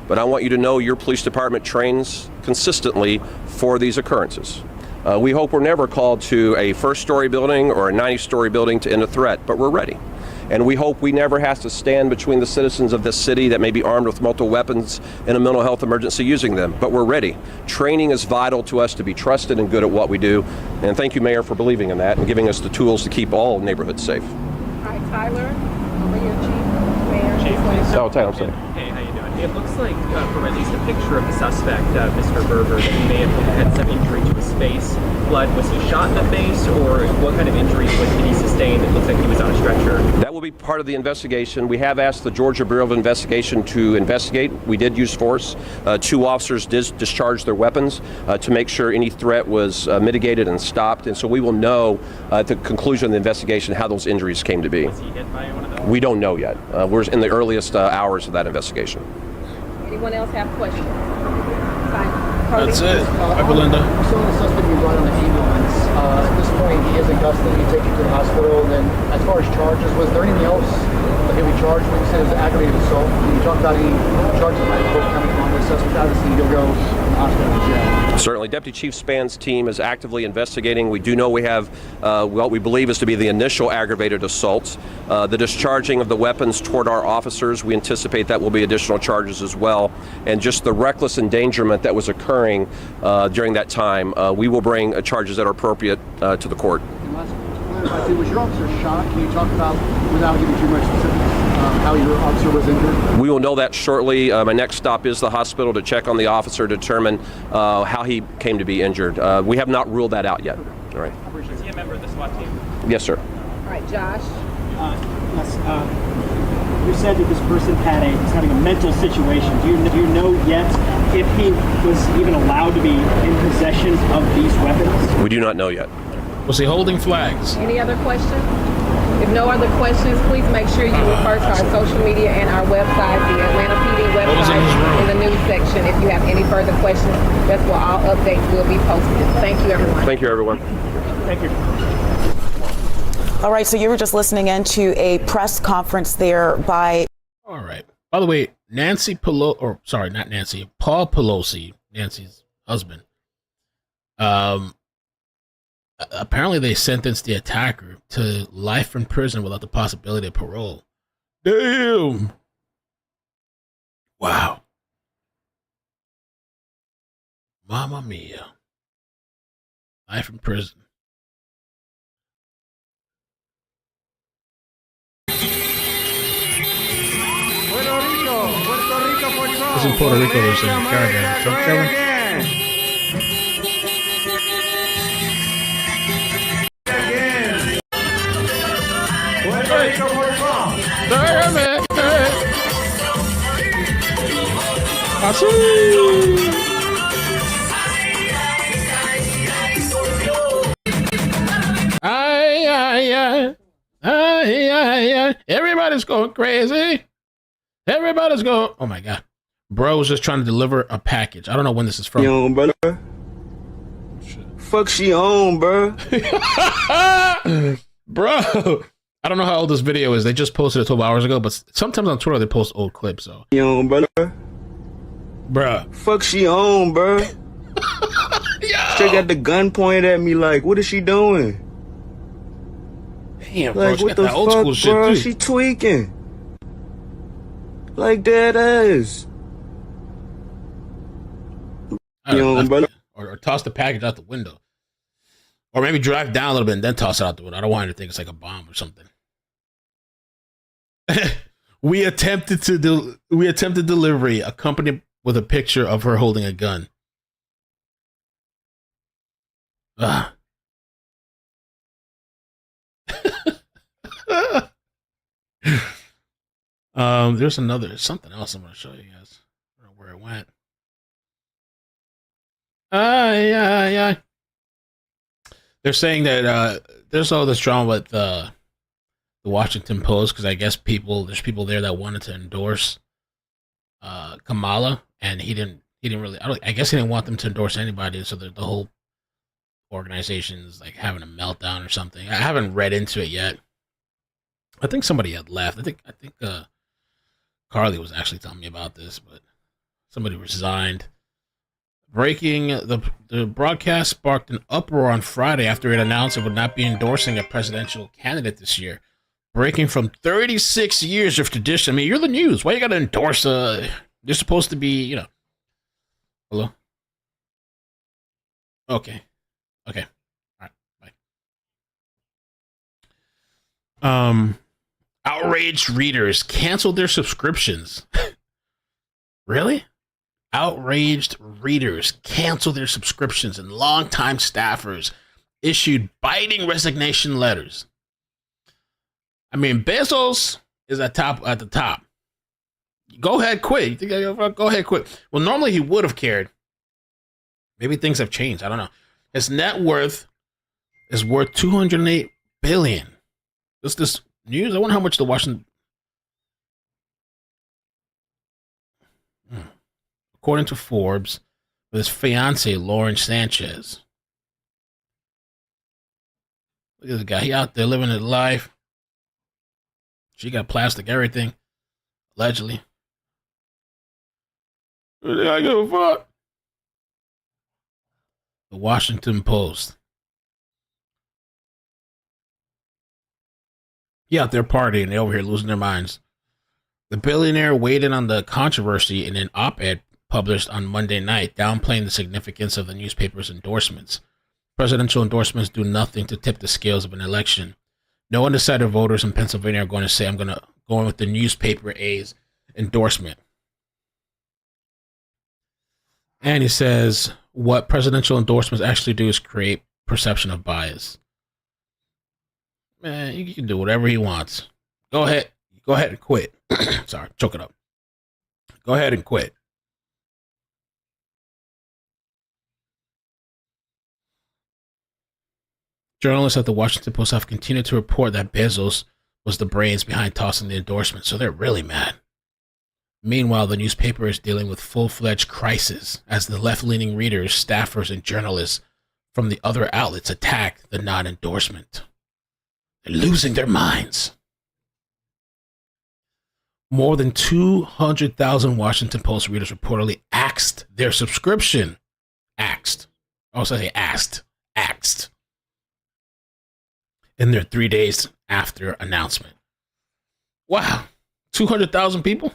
But I want you to know your police department trains consistently for these occurrences. We hope we're never called to a first-story building or a 90-story building to end a threat, but we're ready. And we hope we never have to stand between the citizens of this city that may be armed with multiple weapons in a mental health emergency using them, but we're ready. Training is vital to us to be trusted and good at what we do. And thank you, Mayor, for believing in that and giving us the tools to keep all neighborhoods safe. Hi, Tyler. Over here, Chief. Mayor. Chief. Oh, Tyler, I'm sorry. Hey, how you doing? It looks like, from at least a picture of the suspect, Mr. Berger, that he may have had some injury to his face. Blood, was he shot in the face, or what kind of injuries did he sustain? It looks like he was on a stretcher. That will be part of the investigation. We have asked the Georgia Bureau of Investigation to investigate. We did use force. 2 officers did discharge their weapons to make sure any threat was mitigated and stopped. And so we will know at the conclusion of the investigation how those injuries came to be. Was he hit by one of those? We don't know yet. We're in the earliest hours of that investigation. Anyone else have questions? That's it. Bye, Belinda. We saw the suspect be brought on the ambulance. At this point, he is in custody, taken to the hospital. And then, as far as charges, was there anything else that he was charged with? You said it was aggravated assault. Can you talk about any charges that might have coming on this suspect? Obviously, he'll go to the hospital in jail. Certainly. Deputy Chief Span's team is actively investigating. We do know we have what we believe is to be the initial aggravated assaults. The discharging of the weapons toward our officers, we anticipate that will be additional charges as well. And just the reckless endangerment that was occurring during that time, we will bring charges that are appropriate to the court. And last question, was your officer shot? Can you talk about, without giving too much specifics, how your officer was injured? We will know that shortly. My next stop is the hospital to check on the officer to determine how he came to be injured. We have not ruled that out yet. All right. Is he a member of the SWAT team? Yes, sir. All right, Josh. You said that this person was having a mental situation. Do you know yet if he was even allowed to be in possession of these weapons? We do not know yet. Was he holding flags? Any other questions? If no other questions, please make sure you refer to our social media and our website, the Atlanta PD website, in the news section. If you have any further questions, that's where all updates will be posted. Thank you, everyone. Thank you, everyone. Thank you. All right, so you were just listening into a press conference there by... All right. By the way, Paul Pelosi, Nancy's husband, apparently they sentenced the attacker to life in prison without the possibility of parole. Damn. Wow. Mamma mia. Life in prison. It's in Puerto Rico, they're saying caravan. Trump caravan. Everybody's going crazy. Everybody's going. Oh my God. Bro was just trying to deliver a package. I don't know when this is from. Yo, brother. Fuck she on, bro. Bro. I don't know how old this video is. They just posted it 12 hours ago, but sometimes on Twitter they post old clips. So. Yo, brother. Bruh. Fuck she on, bro. She got the gun pointed at me like, what is she doing? Damn, bro. Like, She what got the that old school fuck, shit, bro? too. She tweaking. Like dead ass. Yo, brother. or toss the package out the window. Or maybe drive down a little bit and then toss it out the window. I don't want her to think it's like a bomb or something. We attempted delivery accompanied with a picture of her holding a gun. There's something else I'm going to show you guys. I don't know where it went. Yeah. They're saying that there's all this drama with the Washington Post because I guess there's people there that wanted to endorse Kamala, and he didn't really. I guess he didn't want them to endorse anybody, so the whole organization is like having a meltdown or something. I haven't read into it yet. I think somebody had left. I think Carly was actually telling me about this, but somebody resigned. Breaking, the broadcast sparked an uproar on Friday after it announced it would not be endorsing a presidential candidate this year. Breaking from 36 years of tradition. I mean, you're the news. Why you got to endorse you're supposed to be, Hello? Okay. All right. Bye. Outraged readers canceled their subscriptions. Really? Outraged readers canceled their subscriptions, and longtime staffers issued biting resignation letters. I mean, Bezos is at the top. Go ahead, quit. You think go ahead, quit. Well, normally he would have cared. Maybe things have changed. I don't know. His net worth is worth $208 billion. This news. I wonder how much the Washington. According to Forbes, with his fiance Lauren Sanchez. Look at this guy. He out there living his life. She got plastic everything, allegedly. I give a fuck. The Washington Post. He out there partying. They over here losing their minds. The billionaire weighed in on the controversy in an op-ed published on Monday night, downplaying the significance of the newspaper's endorsements. Presidential endorsements do nothing to tip the scales of an election. No undecided voters in Pennsylvania are going to say, I'm going to go in with the newspaper A's endorsement. And he says, what presidential endorsements actually do is create perception of bias. Man, you can do whatever he wants. Go ahead and quit. Sorry, choke it up. Go ahead and quit. Journalists at the Washington Post have continued to report that Bezos was the brains behind tossing the endorsement, so they're really mad. Meanwhile, the newspaper is dealing with full-fledged crisis as the left-leaning readers, staffers, and journalists from the other outlets attack the non-endorsement. They're losing their minds. More than 200,000 Washington Post readers reportedly axed their subscription. Axed. In their 3 days after announcement. Wow. 200,000 people?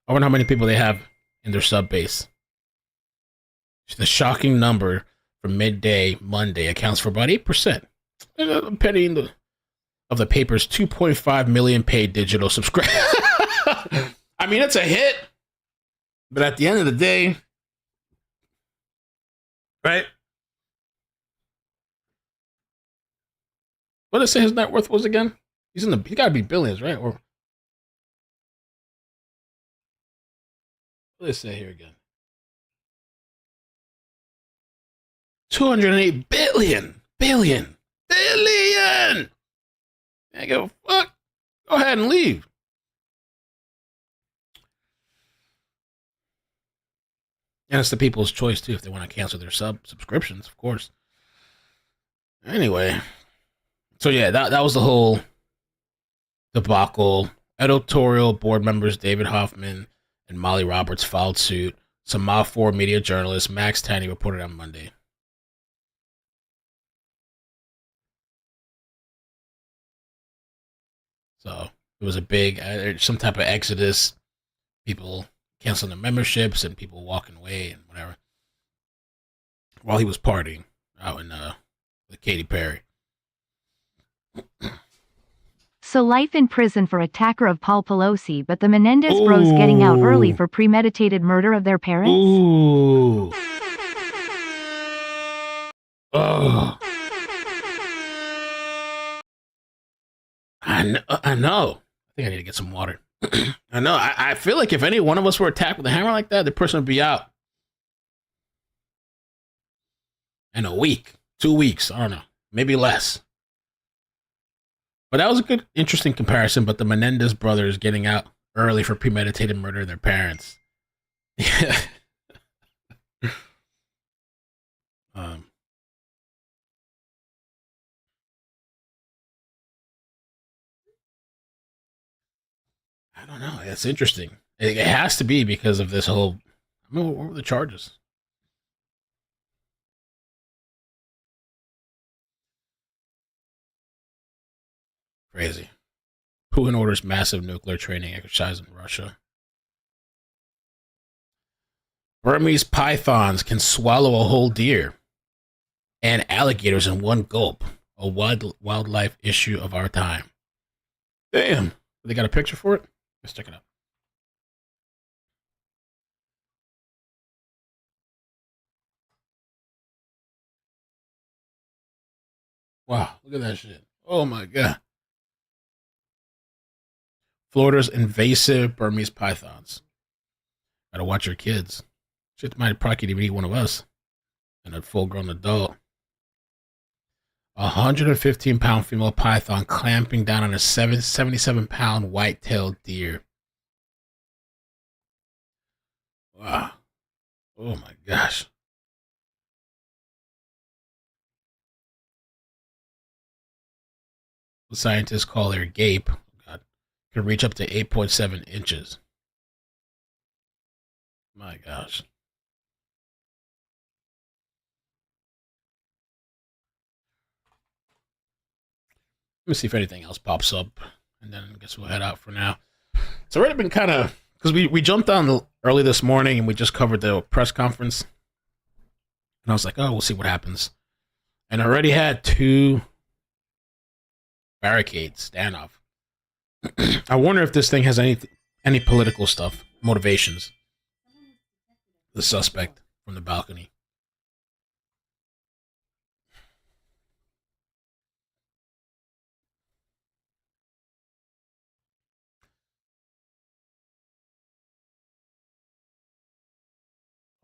I wonder how many people they have in their sub base. The shocking number for midday Monday accounts for about 8%. A penny of the paper's 2.5 million paid digital subscribers. I mean, it's a hit. But at the end of the day, right? What did it say his net worth was again? He got to be billions, right? Or what did it say here again? 208 billion. I go, fuck. Go ahead and leave. And it's the people's choice too if they want to cancel their subscriptions, of course. Anyway. So yeah, that was the whole debacle. Editorial board members David Hoffman and Molly Roberts filed suit. Some Mile 4 media journalist Max Tanney reported on Monday. So it was a big, some type of exodus. People canceling their memberships and people walking away and whatever. while he was partying out in with Katy Perry. So life in prison for attacker of Paul Pelosi, but the Menendez bros getting out early for premeditated murder of their parents? Ooh. Oh. I know. I think I need to get some water. I know. I feel like if any one of us were attacked with a hammer like that, the person would be out in a week, 2 weeks. I don't know. Maybe less. But that was a good, interesting comparison. But the Menendez brothers getting out early for premeditated murder of their parents. Yeah. I don't know. It's interesting. It has to be because of this whole. I mean, what were the charges? Crazy. Putin orders massive nuclear training exercise in Russia. Burmese pythons can swallow a whole deer and alligators in one gulp. A wildlife issue of our time. Damn. They got a picture for it? Let's check it out. Wow, look at that shit. Oh my God. Florida's invasive Burmese pythons. Gotta watch your kids. Shit might probably even eat one of us. And a full-grown adult. 115-pound female python clamping down on a 77-pound white-tailed deer. Wow. Oh my gosh. What scientists call their gape, can reach up to 8.7 inches. My gosh. Let me see if anything else pops up, and then I guess we'll head out for now. It's already been kind of, because we jumped on early this morning, and we just covered the press conference. And I was like, oh, we'll see what happens. And I already had 2 barricades, standoff. I wonder if this thing has any political stuff, motivations. The suspect from the balcony.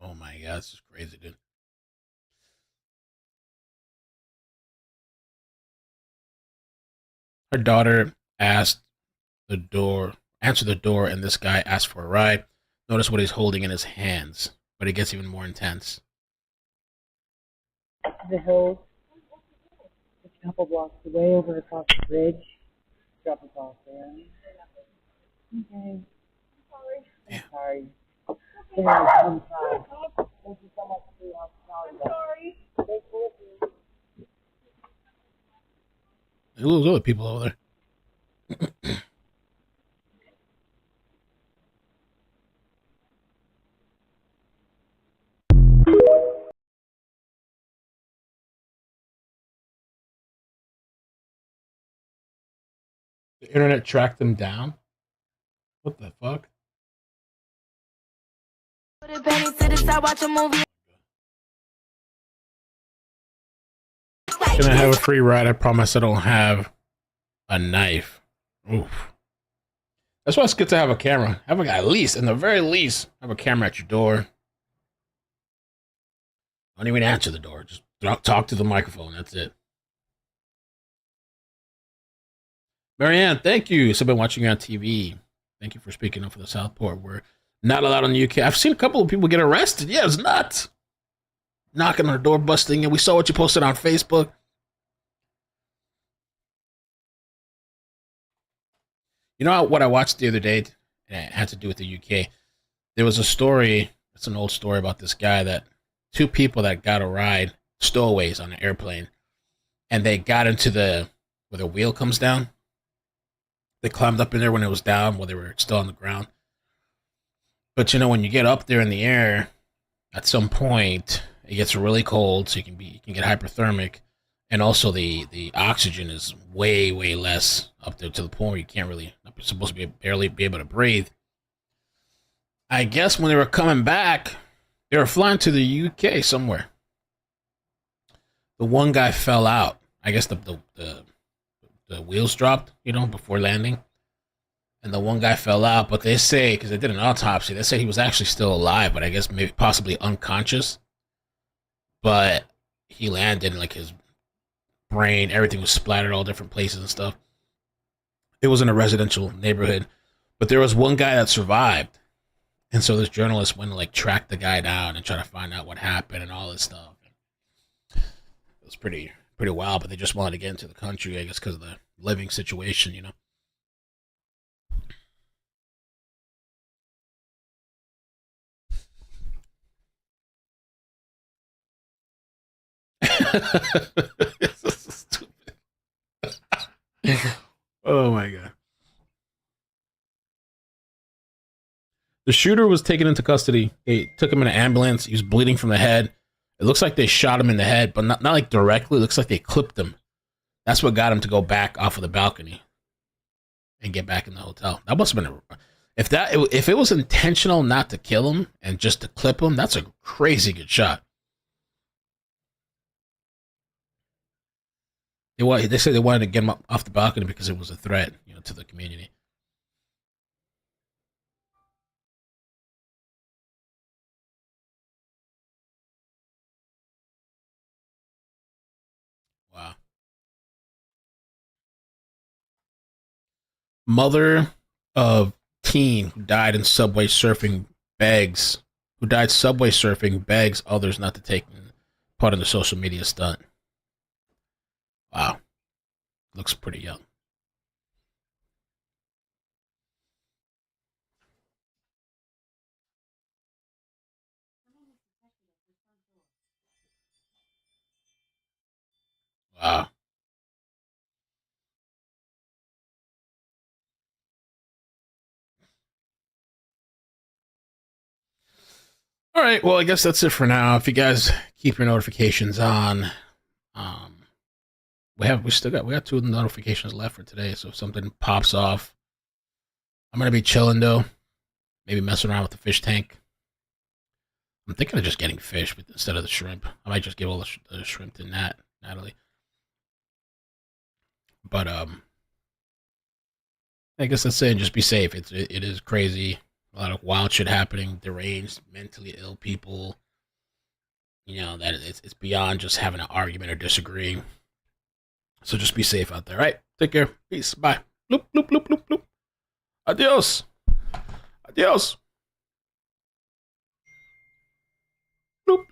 Oh my God, this is crazy, dude. Her daughter answered the door, and this guy asked for a ride. Notice what he's holding in his hands, but it gets even more intense. The hills, a couple blocks away, over across the bridge. Drop us off there. Okay. I'm sorry. I'm sorry. Thank you so much for your hospitality. I'm sorry. Who are those other people over there? The internet tracked them down? What the fuck? Can I have a free ride? I promise I don't have a knife. Oof. That's why it's good to have a camera. Have at least, in the very least, have a camera at your door. Don't even answer the door. Just talk to the microphone. That's it. Marianne, thank you. So I've been watching you on TV. Thank you for speaking up for the Southport. We're not allowed in the UK. I've seen a couple of people get arrested. Yeah, it's nuts. Knocking on the door, busting in. We saw what you posted on Facebook. You know what I watched the other day? And it had to do with the UK. There was a story. It's an old story about this guy that 2 people that got a ride, stowaways on an airplane, and they got into where the wheel comes down. They climbed up in there when it was down, while they were still on the ground. But you know, when you get up there in the air, at some point, It gets really cold, so you can get hyperthermic, and also the oxygen is way less up there to the point where you can't really, you're supposed to barely be able to breathe. I guess when they were coming back, they were flying to the UK somewhere. The one guy fell out. I guess the wheels dropped, before landing. And the one guy fell out, but they say, because they did an autopsy, they say he was actually still alive, but I guess maybe possibly unconscious. But he landed, and like his brain, everything was splattered all different places and stuff. It was in a residential neighborhood, but there was one guy that survived. And so this journalist went to like track the guy down and try to find out what happened and all this stuff. It was pretty wild, but they just wanted to get into the country, I guess, because of the living situation, It's so stupid. Oh my god. The shooter was taken into custody. They took him in an ambulance. He was bleeding from the head. It looks like they shot him in the head, but not like directly. It looks like they clipped him. That's what got him to go back off of the balcony and get back in the hotel. That must have been if it was intentional not to kill him and just to clip him, that's a crazy good shot. They said they wanted to get him off the balcony because it was a threat, to the community. Wow. Mother of teen who died subway surfing begs others not to take part in the social media stunt. Wow. Looks pretty young. Wow. All right, well, I guess that's it for now. If you guys keep your notifications on, we got 2 notifications left for today. So if something pops off, I'm gonna be chilling though. Maybe messing around with the fish tank. I'm thinking of just getting fish instead of the shrimp. I might just give all the shrimp to Natalie. But I guess that's it. Just be safe. It is crazy. A lot of wild shit happening. Deranged, mentally ill people. That it's beyond just having an argument or disagreeing. So just be safe out there. All right. Take care. Peace. Bye. Loop, loop, loop, loop, loop. Adios. Adios. Loop, loop.